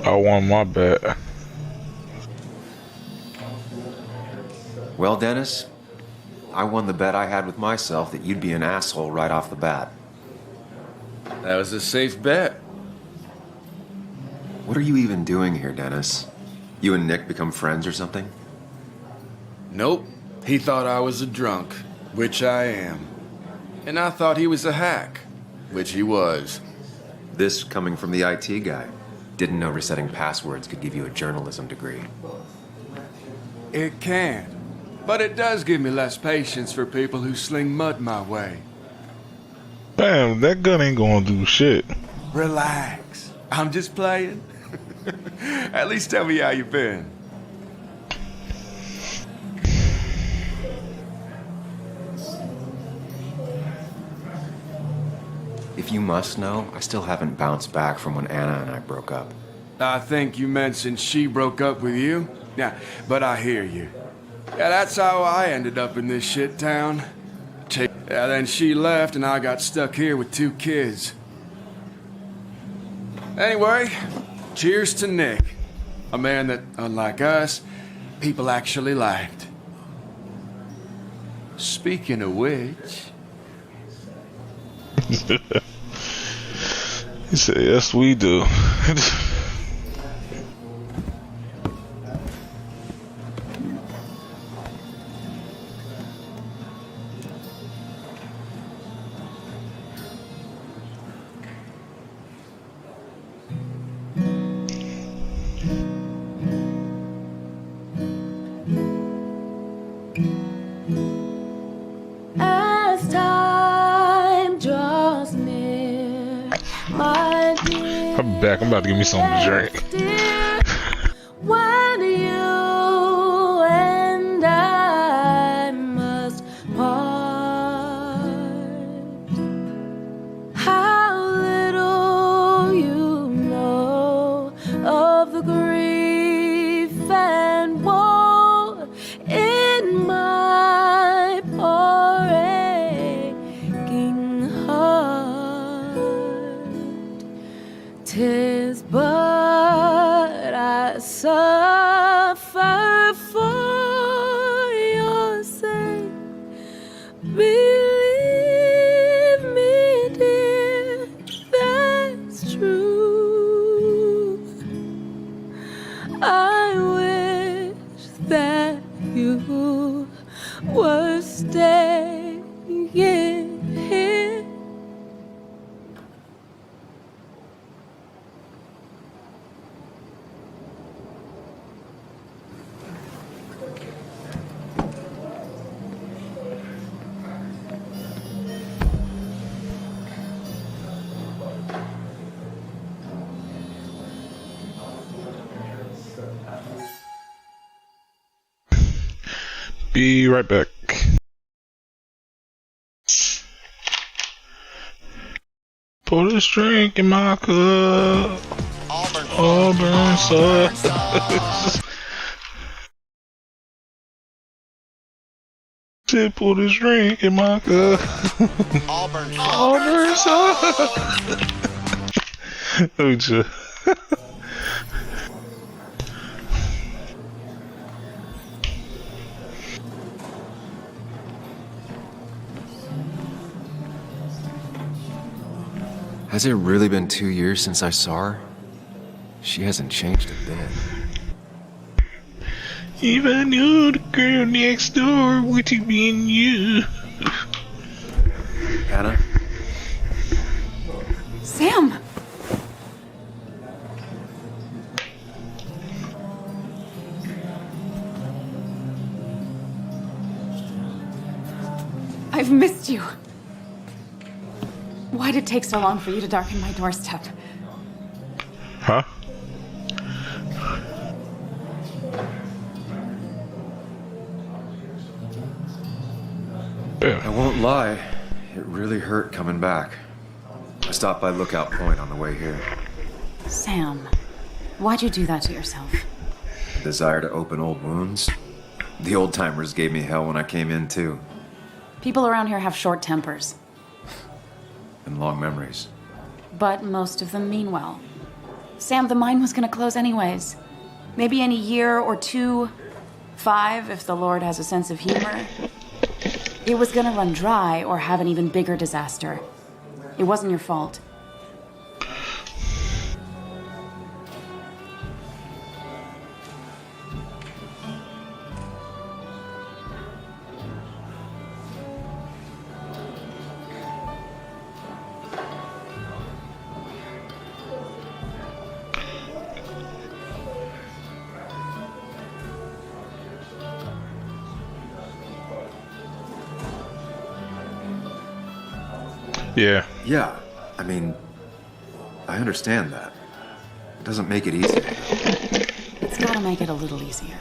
Speaker 1: I won my bet.
Speaker 3: Well, Dennis, I won the bet I had with myself that you'd be an asshole right off the bat.
Speaker 8: That was a safe bet.
Speaker 3: What are you even doing here, Dennis? You and Nick become friends or something?
Speaker 8: Nope. He thought I was a drunk, which I am. And I thought he was a hack, which he was.
Speaker 3: This coming from the IT guy. Didn't know resetting passwords could give you a journalism degree.
Speaker 8: It can. But it does give me less patience for people who sling mud my way.
Speaker 1: Damn, that gun ain't gonna do shit.
Speaker 8: Relax. I'm just playing. At least tell me how you been.
Speaker 3: If you must know, I still haven't bounced back from when Anna and I broke up.
Speaker 8: I think you meant since she broke up with you. Yeah, but I hear you. Yeah, that's how I ended up in this shit town. Yeah, then she left and I got stuck here with 2 kids. Anyway, cheers to Nick. A man that, unlike us, people actually liked. Speaking of which...
Speaker 1: He said, yes, we do.
Speaker 12: As time draws near, my dear,
Speaker 1: I'm back. I'm about to give me something to drink.
Speaker 12: dear, when you and I must part, how little you know of the grief and woe in my poor aching heart. 'Tis but I suffer for your sake. Believe me, dear, that's true. I wish that you were staying here.
Speaker 1: Be right back. Pour this drink in my cup. Auburn sauce. Said pour this drink in my cup. Auburn sauce. Oh, shit.
Speaker 3: Has it really been 2 years since I saw her? She hasn't changed a bit.
Speaker 1: If I knew the girl next door, would it be in you?
Speaker 3: Hannah?
Speaker 5: Sam! I've missed you. Why did it take so long for you to darken my doorstep?
Speaker 1: Huh?
Speaker 3: I won't lie, it really hurt coming back. I stopped by Lookout Point on the way here.
Speaker 5: Sam, why'd you do that to yourself?
Speaker 3: A desire to open old wounds. The old-timers gave me hell when I came in, too.
Speaker 5: People around here have short tempers,
Speaker 3: And long memories.
Speaker 5: but most of them mean well. Sam, the mine was gonna close anyways. Maybe in a year or 2, 5, if the Lord has a sense of humor. It was gonna run dry or have an even bigger disaster. It wasn't your fault.
Speaker 1: Yeah.
Speaker 3: Yeah, I mean, I understand that. It doesn't make it easier.
Speaker 5: It's gotta make it a little easier.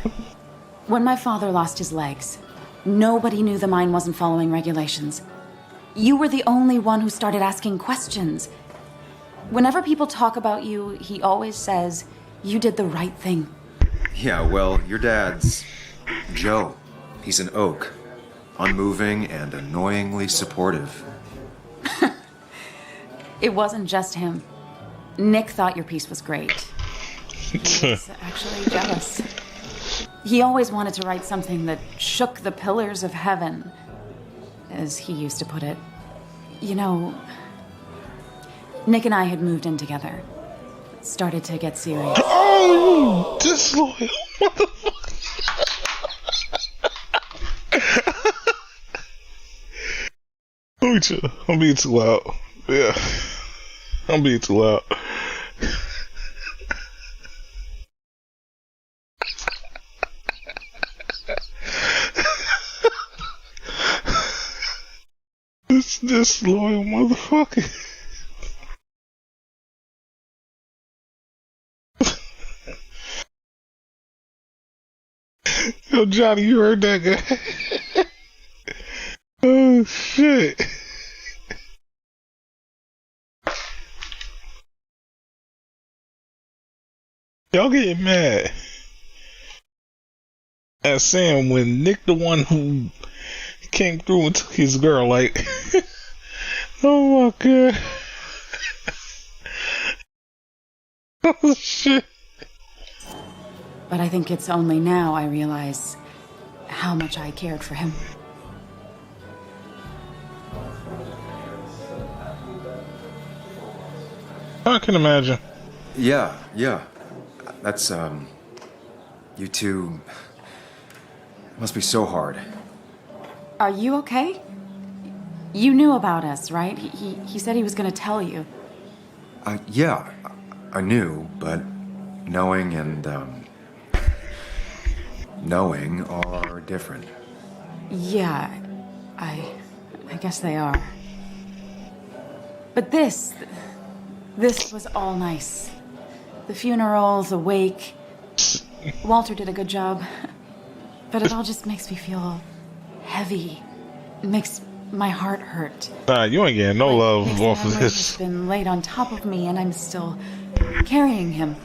Speaker 5: When my father lost his legs, nobody knew the mine wasn't following regulations. You were the only one who started asking questions. Whenever people talk about you, he always says, you did the right thing.
Speaker 3: Yeah, well, your dad's Joe. He's an oak. Unmoving and annoyingly supportive.
Speaker 5: It wasn't just him. Nick thought your piece was great. He was actually jealous. He always wanted to write something that shook the pillars of heaven, as he used to put it. You know, Nick and I had moved in together. Started to get serious.
Speaker 1: Oh, disloyal motherfucker. Let me chill. I'm being too loud. Yeah. I'm being too loud. This disloyal motherfucker. Yo, Johnny, you heard that guy? Oh, shit. Y'all getting mad at Sam when Nick the one who came through and took his girl, like, oh my god. Oh shit.
Speaker 5: But I think it's only now I realize how much I cared for him.
Speaker 1: I can imagine.
Speaker 3: Yeah. That's, you two must be so hard.
Speaker 5: Are you okay? You knew about us, right? He said he was gonna tell you.
Speaker 3: Yeah, I knew, but knowing and, knowing are different.
Speaker 5: Yeah, I guess they are. But this was all nice. The funeral, the wake. Walter did a good job. But it all just makes me feel heavy. It makes My heart hurt.
Speaker 1: Nah, you ain't getting no love
Speaker 5: His
Speaker 1: off of
Speaker 5: memory has
Speaker 1: this.
Speaker 5: been laid on top of me, and I'm still carrying him.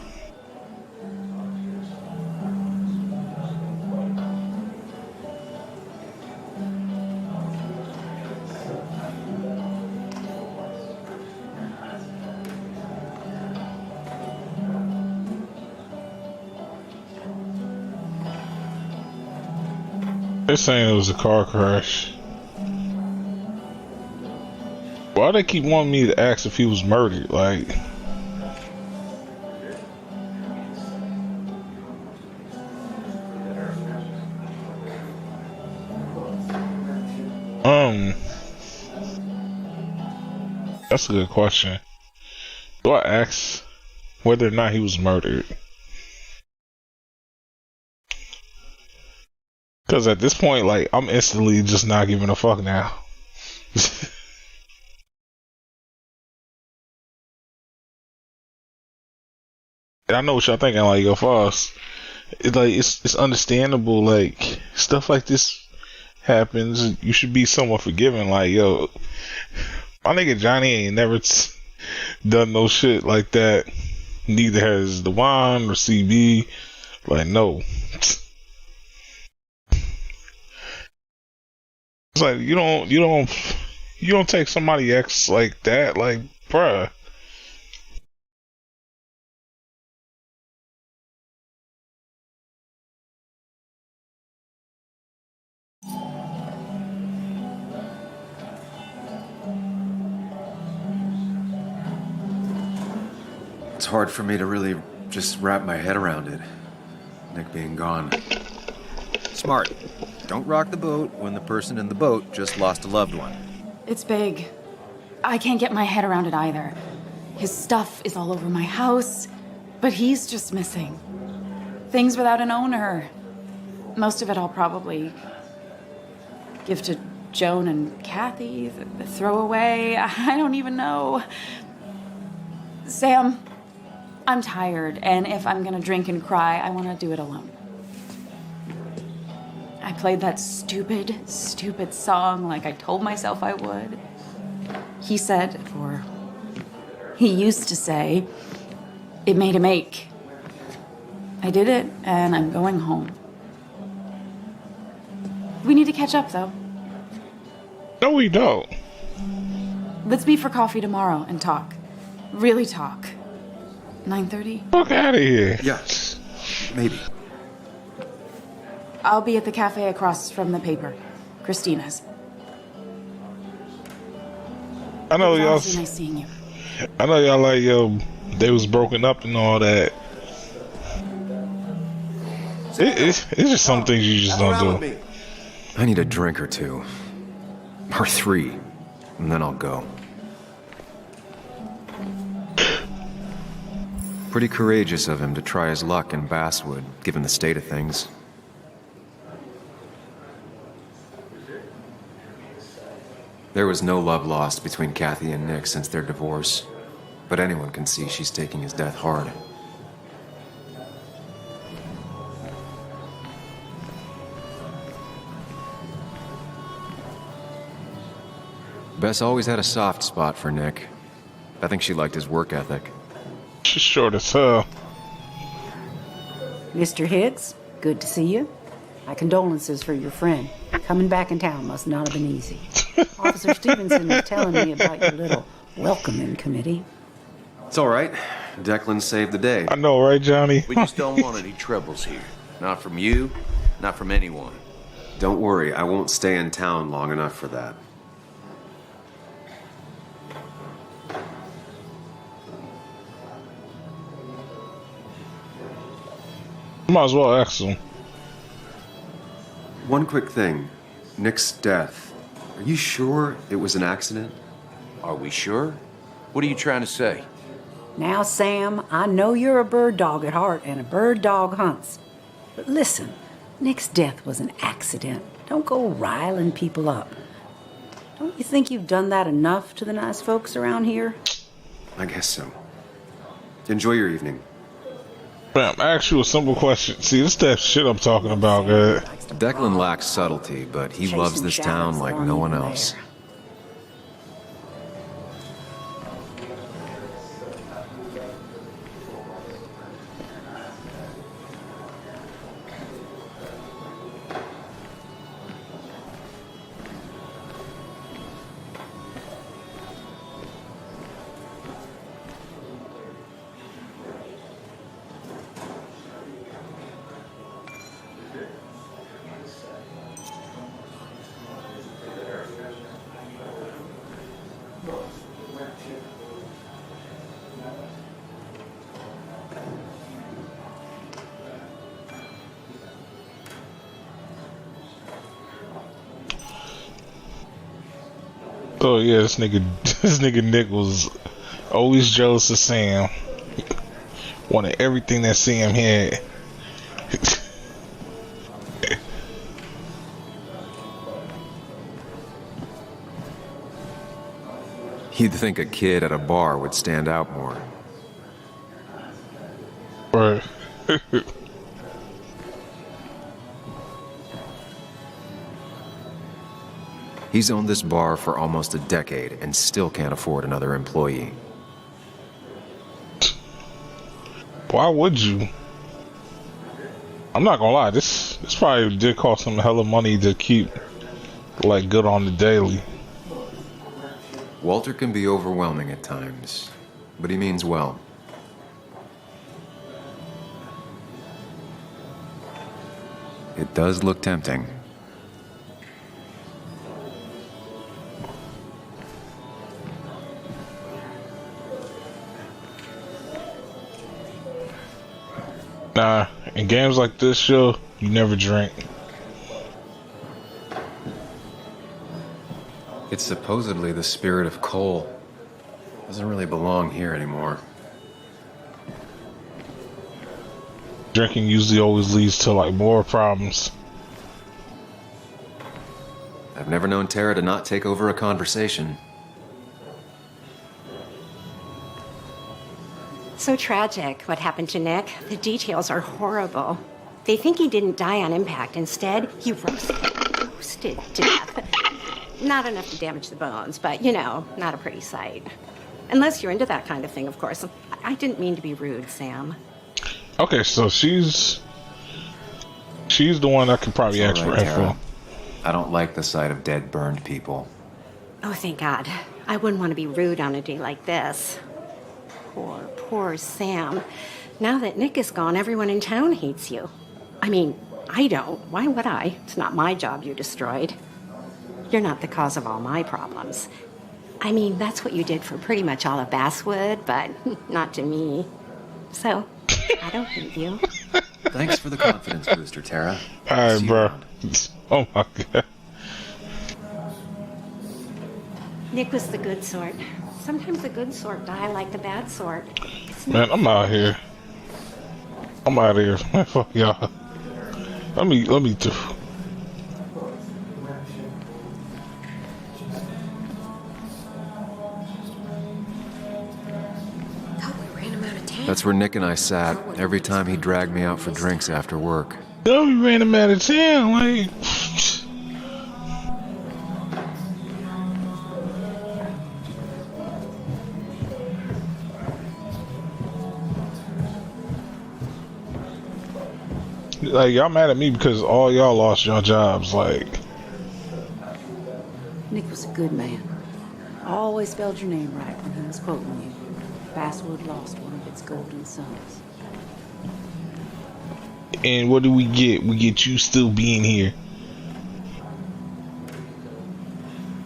Speaker 1: They're saying it was a car crash. Why they keep wanting me to ask if he was murdered? Like, that's a good question. Do I ask whether or not he was murdered? Because at this point, like, I'm instantly just not giving a fuck now. And I know what y'all thinking, like, yo, Foss. It's understandable, like, stuff like this happens. You should be somewhat forgiving, like, yo, my nigga Johnny ain't never done no shit like that. Neither has Dewan or CB. Like, no. It's like you don't take somebody ex like that, like, bruh.
Speaker 3: It's hard for me to really just wrap my head around it. Nick being gone. Smart. Don't rock the boat when the person in the boat just lost a loved one.
Speaker 5: It's big. I can't get my head around it either. His stuff is all over my house, but he's just missing. Things without an owner. Most of it I'll probably give to Joan and Kathy, throw away. I don't even know. Sam, I'm tired, and if I'm gonna drink and cry, I want to do it alone. I played that stupid song like I told myself I would. He said, or he used to say, it made him ache. I did it, and I'm going home. We need to catch up, though.
Speaker 1: No, we don't.
Speaker 5: Let's be for coffee tomorrow and talk. Really talk. 9:30?
Speaker 1: Fuck out of here.
Speaker 3: Yes, maybe.
Speaker 5: I'll be at the cafe across from the paper. Christina's.
Speaker 1: I know y'all.
Speaker 5: Honestly, nice seeing you.
Speaker 1: I know y'all like, yo, they was broken up and all that. It's just some things you just don't do.
Speaker 3: I need a drink or two. Or 3. And then I'll go. Pretty courageous of him to try his luck in Basswood, given the state of things. There was no love lost between Kathy and Nick since their divorce, but anyone can see she's taking his death hard. Bess always had a soft spot for Nick. I think she liked his work ethic.
Speaker 1: She's short as hell.
Speaker 13: Mr. Higgs, good to see you. My condolences for your friend. Coming back in town must not have been easy. Officer Stevenson was telling me about your little welcoming committee.
Speaker 3: It's all right. Declan saved the day.
Speaker 1: I know, right, Johnny?
Speaker 9: We just don't want any troubles here. Not from you, not from anyone.
Speaker 3: Don't worry, I won't stay in town long enough for that.
Speaker 1: Might as well ask him.
Speaker 3: One quick thing. Nick's death. Are you sure it was an accident?
Speaker 9: Are we sure? What are you trying to say?
Speaker 13: Now, Sam, I know you're a bird dog at heart and a bird dog hunts. But listen, Nick's death was an accident. Don't go riling people up. Don't you think you've done that enough to the nice folks around here?
Speaker 3: I guess so. Enjoy your evening.
Speaker 1: Bam, ask you a simple question. See, this that shit I'm talking about, good.
Speaker 3: Declan lacks subtlety, but he loves this town like no one else.
Speaker 1: So yeah, this nigga this nigga Nick was always jealous of Sam. Wanted everything that Sam had.
Speaker 3: You'd think a kid at a bar would stand out more.
Speaker 1: Right.
Speaker 3: He's owned this bar for almost a decade and still can't afford another employee.
Speaker 1: Why would you? I'm not gonna lie, this probably did cost him a hell of money to keep like good on the daily.
Speaker 3: Walter can be overwhelming at times, but he means well. It does look tempting.
Speaker 1: Nah, in games like this, yo, you never drink.
Speaker 3: It's supposedly the spirit of coal. Doesn't really belong here anymore.
Speaker 1: Drinking usually always leads to like more problems.
Speaker 3: I've never known Tara to not take over a conversation.
Speaker 10: So tragic what happened to Nick. The details are horrible. They think he didn't die on impact. Instead, he roasted to death. Not enough to damage the bones, but, you know, not a pretty sight. Unless you're into that kind of thing, of course. I didn't mean to be rude, Sam.
Speaker 1: Okay, so she's the one I could probably ask for info.
Speaker 3: I don't like the sight of dead, burned people.
Speaker 10: Oh, thank God. I wouldn't want to be rude on a day like this. Poor Sam. Now that Nick is gone, everyone in town hates you. I mean, I don't. Why would I? It's not my job you destroyed. You're not the cause of all my problems. I mean, that's what you did for pretty much all of Basswood, but not to me. So, I don't hate you.
Speaker 3: Thanks for the confidence booster, Tara.
Speaker 1: Alright, bro. Oh my God.
Speaker 10: Nick was the good sort. Sometimes the good sort die like the bad sort.
Speaker 1: Man, I'm out here. I'm out of here. Man, fuck y'all. Let me do.
Speaker 3: That's where Nick and I sat every time he dragged me out for drinks after work.
Speaker 1: Yo, we ran him out of town, like. Like, y'all mad at me because all y'all lost your jobs, like.
Speaker 13: Nick was a good man. Always spelled your name right when he was quoting you. Basswood lost one of its golden sons.
Speaker 1: And what do we get? We get you still being here.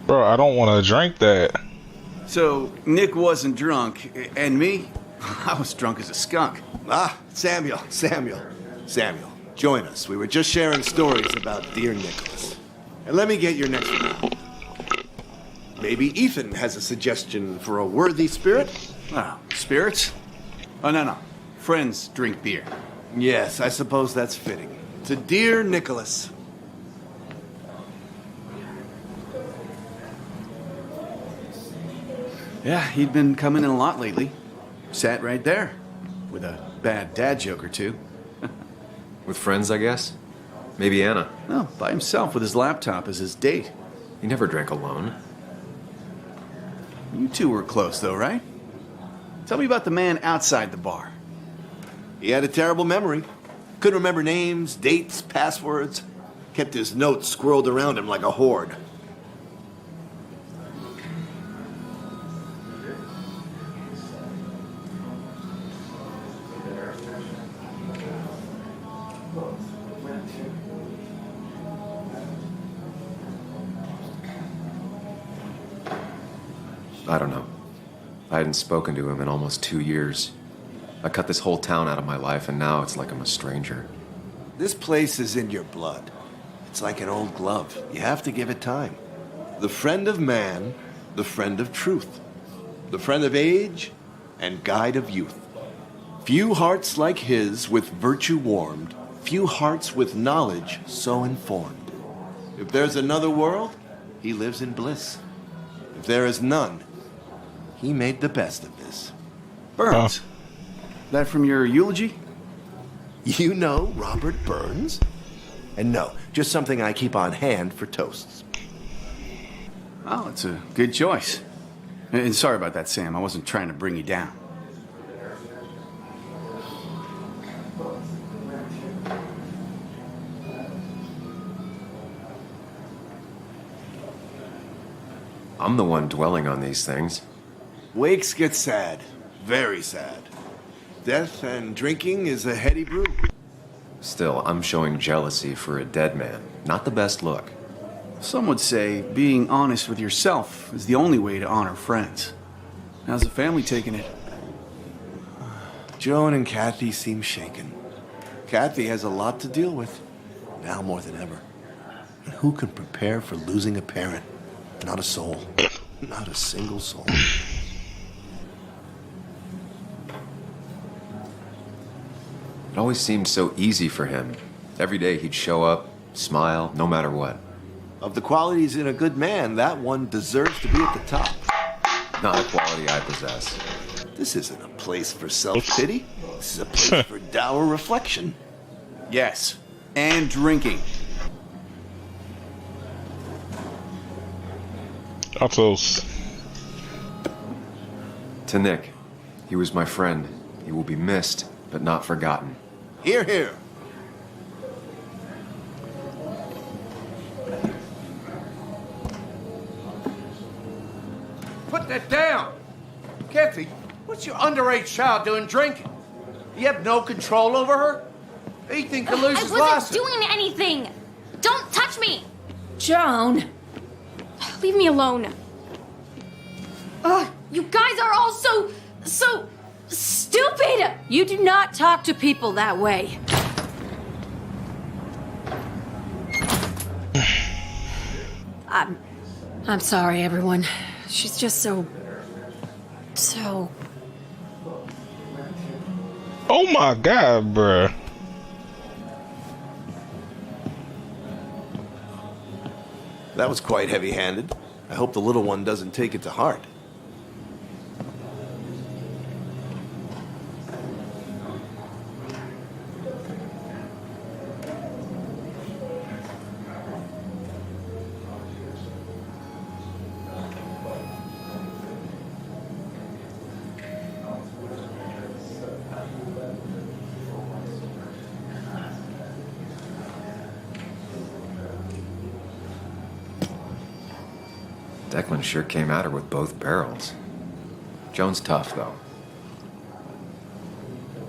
Speaker 1: Bro, I don't want to drink that.
Speaker 14: So, Nick wasn't drunk, and me? I was drunk as a skunk.
Speaker 7: Ah, Samuel. Join us. We were just sharing stories about dear Nicholas. And let me get your next one. Maybe Ethan has a suggestion for a worthy spirit?
Speaker 14: Oh, spirits? Oh, no. Friends drink beer.
Speaker 7: Yes, I suppose that's fitting. To dear Nicholas.
Speaker 14: Yeah, he'd been coming in a lot lately. Sat right there. With a bad dad joke or two.
Speaker 3: With friends, I guess? Maybe Anna.
Speaker 14: No, by himself with his laptop as his date.
Speaker 3: He never drank alone.
Speaker 14: You two were close, though, right? Tell me about the man outside the bar.
Speaker 7: He had a terrible memory. Couldn't remember names, dates, passwords. Kept his notes squirreled around him like a hoard.
Speaker 3: I don't know. I hadn't spoken to him in almost 2 years. I cut this whole town out of my life, and now it's like I'm a stranger.
Speaker 7: This place is in your blood. It's like an old glove. You have to give it time. The friend of man the friend of truth, the friend of age, and guide of youth. Few hearts like his with virtue warmed, few hearts with knowledge so informed. If there's another world, he lives in bliss. If there is none, he made the best of this.
Speaker 14: Burns. That from your eulogy?
Speaker 7: You know Robert Burns? And no, just something I keep on hand for toasts.
Speaker 14: Oh, it's a good choice. And sorry about that, Sam. I wasn't trying to bring you down.
Speaker 3: I'm the one dwelling on these things.
Speaker 7: Wakes get sad, very sad. Death and drinking is a heady brew.
Speaker 3: Still, I'm showing jealousy for a dead man. Not the best look.
Speaker 14: Some would say being honest with yourself is the only way to honor friends. How's the family taking it?
Speaker 7: Joan and Kathy seem shaken. Kathy has a lot to deal with, now more than ever. And who can prepare for losing a parent? Not a soul. Not a single soul.
Speaker 3: It always seemed so easy for him. Every day he'd show up, smile, no matter what.
Speaker 7: Of the qualities in a good man, that one deserves to be at the top.
Speaker 3: Not a quality I possess.
Speaker 7: This isn't a place for self-pity. This is a place for dour reflection.
Speaker 14: Yes, and drinking.
Speaker 1: Atos.
Speaker 3: To Nick, he was my friend. He will be missed, but not forgotten.
Speaker 7: Hear, hear.
Speaker 15: Put that down! Kathy, what's your underage child doing drinking? You have no control over her? Ethan could lose his
Speaker 16: I wasn't
Speaker 15: license.
Speaker 16: doing anything! Don't touch me! Joan! Leave me alone. Ugh, you guys are all so stupid!
Speaker 10: You do not talk to people that way. I'm sorry, everyone. She's just so...
Speaker 1: Oh my god, bruh.
Speaker 7: That was quite heavy-handed. I hope the little one doesn't take it to heart.
Speaker 3: Declan sure came at her with both barrels. Joan's tough, though.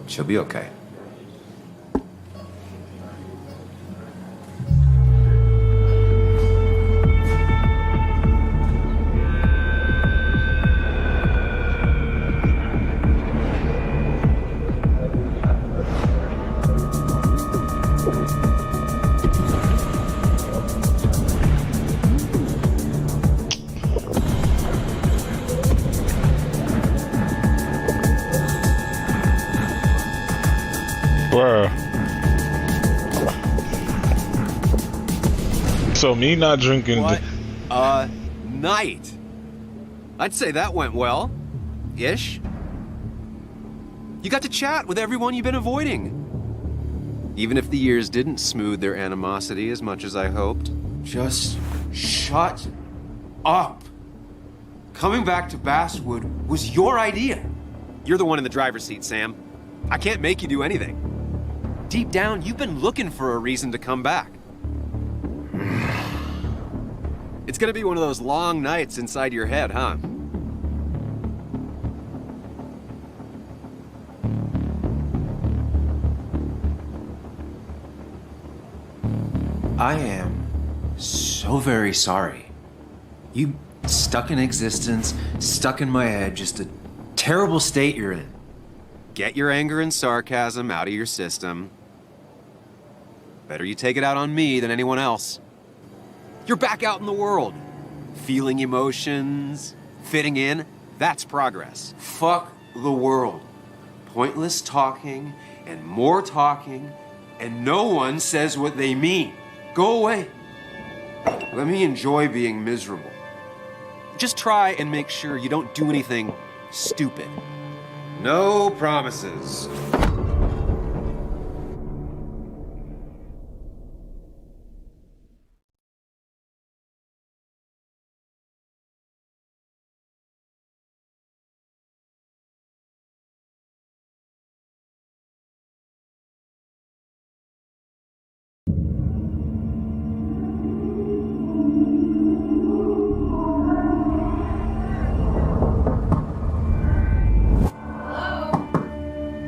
Speaker 3: She'll be okay.
Speaker 1: So me not drinking.
Speaker 3: What night? I'd say that went well. Ish. You got to chat with everyone you've been avoiding. Even if the years didn't smooth their animosity as much as I hoped. Just shut up. Coming back to Basswood was your idea. You're the one in the driver's seat, Sam. I can't make you do anything. Deep down, you've been looking for a reason to come back. It's gonna be one of those long nights inside your head, huh? I am so very sorry. You stuck in existence, stuck in my head, just a terrible state you're in. Get your anger and sarcasm out of your system. Better you take it out on me than anyone else. You're back out in the world. feeling emotions, fitting in. That's progress.
Speaker 15: Fuck the world.
Speaker 3: Pointless talking and more talking, and no one says what they mean. Go away. Let me enjoy being miserable. Just try and make sure you don't do anything stupid. No promises.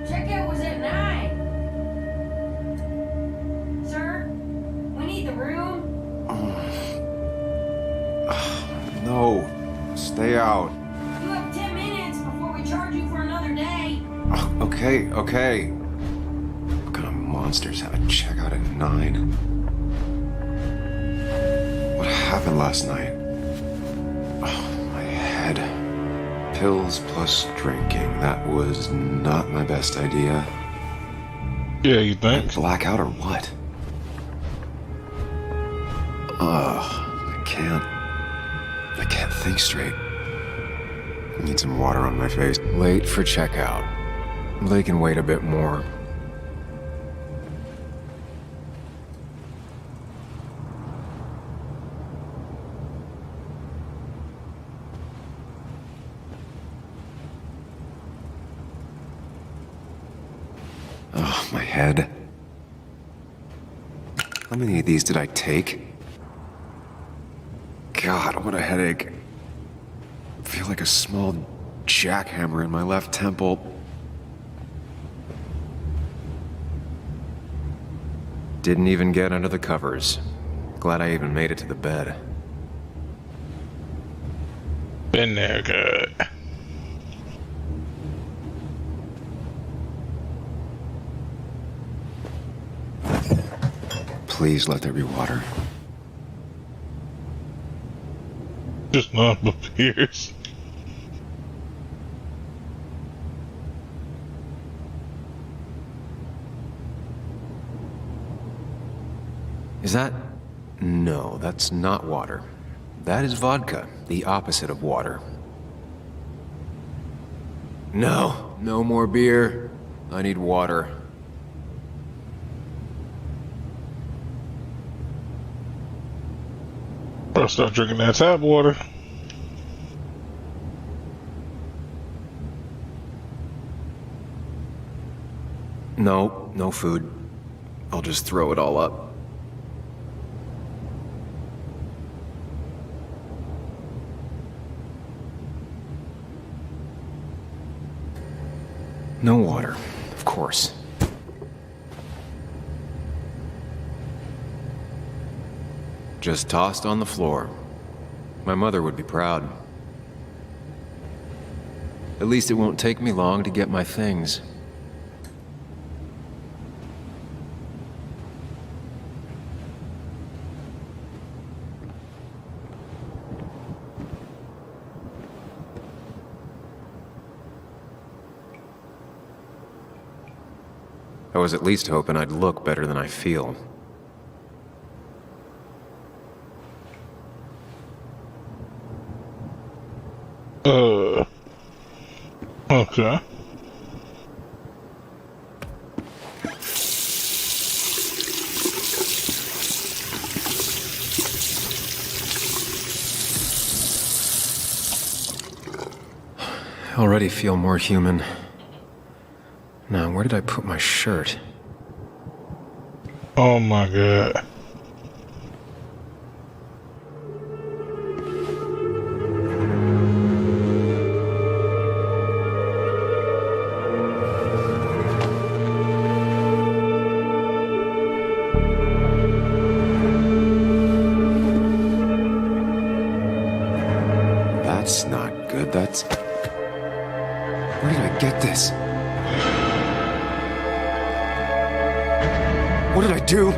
Speaker 16: Checkout was at 9. Sir, we need the room.
Speaker 3: No, stay out.
Speaker 16: You have 10 minutes before we charge you for another day.
Speaker 3: Okay. What kind of monsters have a checkout at 9? What happened last night? Oh, my head. Pills plus drinking. That was not my best idea.
Speaker 1: Yeah, you think?
Speaker 3: Blackout or what? I can't think straight. I need some water on my face. Late for checkout. They can wait a bit more. Oh, my head. How many of these did I take? God, what a headache. I feel like a small jackhammer in my left temple. Didn't even get under the covers. Glad I even made it to the bed.
Speaker 1: Been there, good.
Speaker 3: Please let there be water.
Speaker 1: Just none but beers.
Speaker 3: Is that... No, that's not water. That is vodka, the opposite of water. No, no more beer. I need water.
Speaker 1: Bro, start drinking that tap water.
Speaker 3: No, no food. I'll just throw it all up. No water, of course. Just tossed on the floor. My mother would be proud. At least it won't take me long to get my things. I was at least hoping I'd look better than I feel.
Speaker 1: Okay.
Speaker 3: I already feel more human. Now, where did I put my shirt?
Speaker 1: Oh my god.
Speaker 3: That's not good. That's... Where did I get this? What did I do?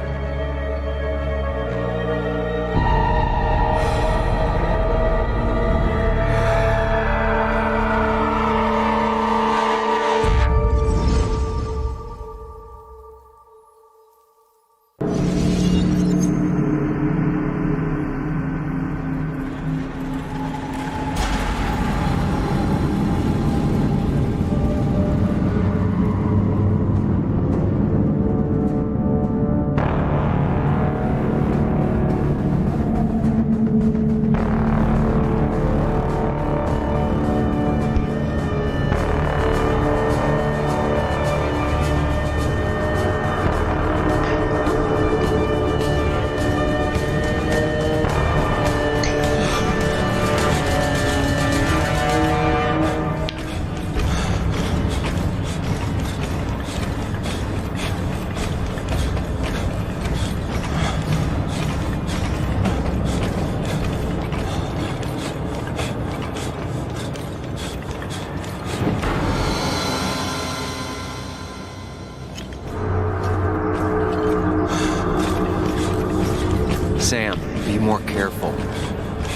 Speaker 3: Sam, be more careful.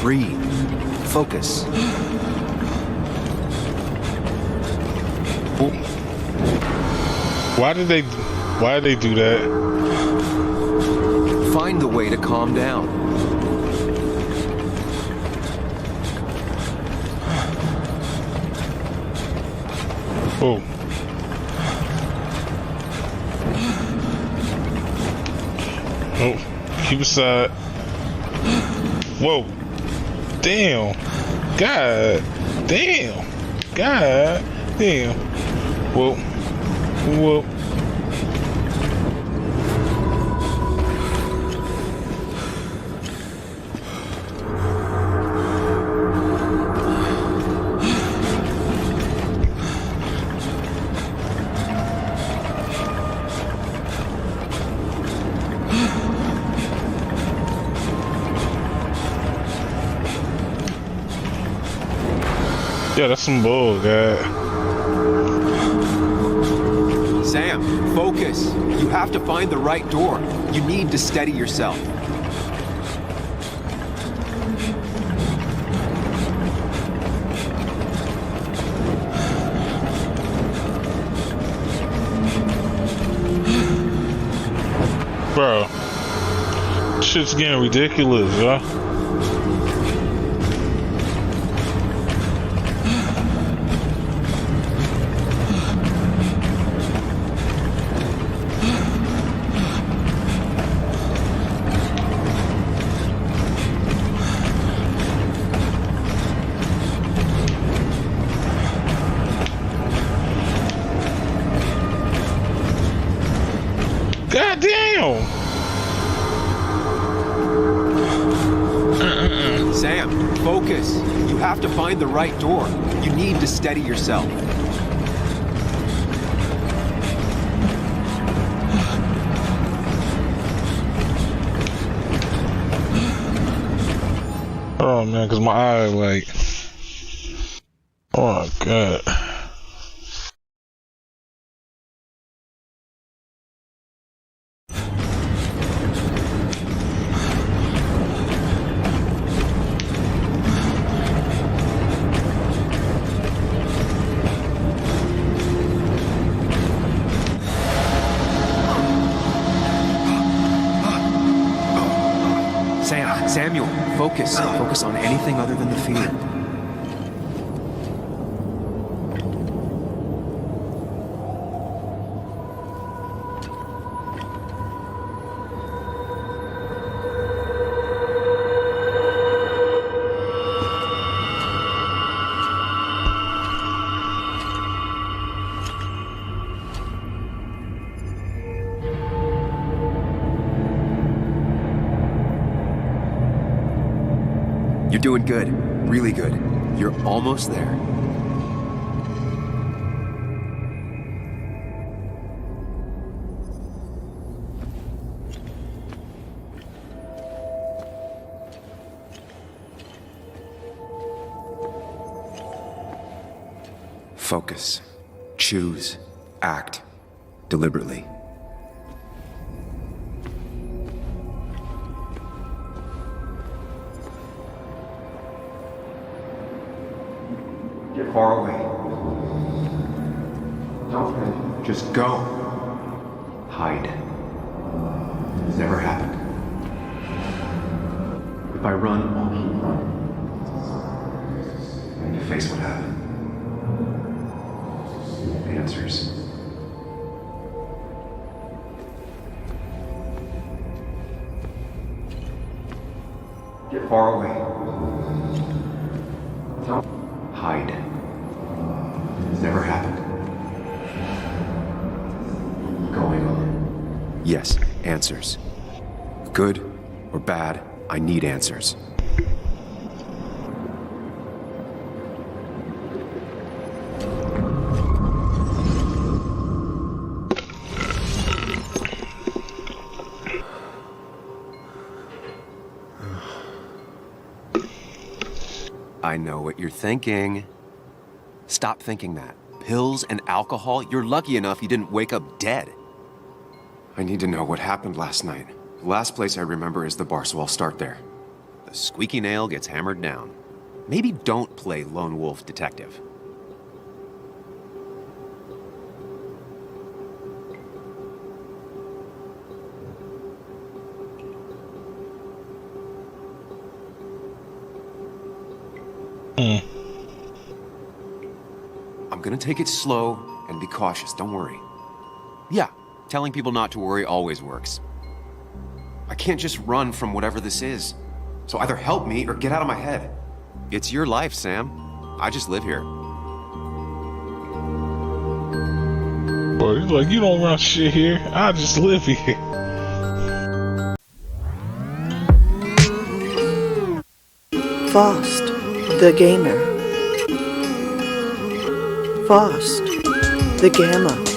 Speaker 3: Breathe. Focus.
Speaker 1: Why did they do that?
Speaker 3: Find the way to calm down.
Speaker 1: Oh. Oh, keep aside. Whoa. Damn. God damn. God damn. Whoa. Whoa. Yeah, that's some bull, God.
Speaker 3: Sam, focus. You have to find the right door. You need to steady yourself.
Speaker 1: Bro, shit's getting ridiculous, huh? God damn!
Speaker 3: Sam, focus. You have to find the right door. You need to steady yourself.
Speaker 1: Oh man, cause my eye like, oh my God.
Speaker 3: Samuel, focus. Focus on anything other than the fear. You're doing good. Really good. You're almost there. Focus. Choose. Act. Deliberately. Get far away. Don't run. Just go. Hide. It's never happened. If I run, I'll keep running. I need to face what happened. Answers. Get far away. Don't hide. It's never happened. Going on. Yes, answers. Good or bad, I need answers. I know what you're thinking. Stop thinking that. Pills and alcohol, you're lucky enough you didn't wake up dead. I need to know what happened last night. The last place I remember is the bar, so I'll start there. The squeaky nail gets hammered down. Maybe don't play lone wolf detective. I'm gonna take it slow and be cautious, don't worry. Yeah, telling people not to worry always works. I can't just run from whatever this is. So either help me or get out of my head. It's your life, Sam. I just live here.
Speaker 1: Boy, he's like, you don't run shit here. I just live here.
Speaker 17: Faust, the gamer. Faust, the gamma.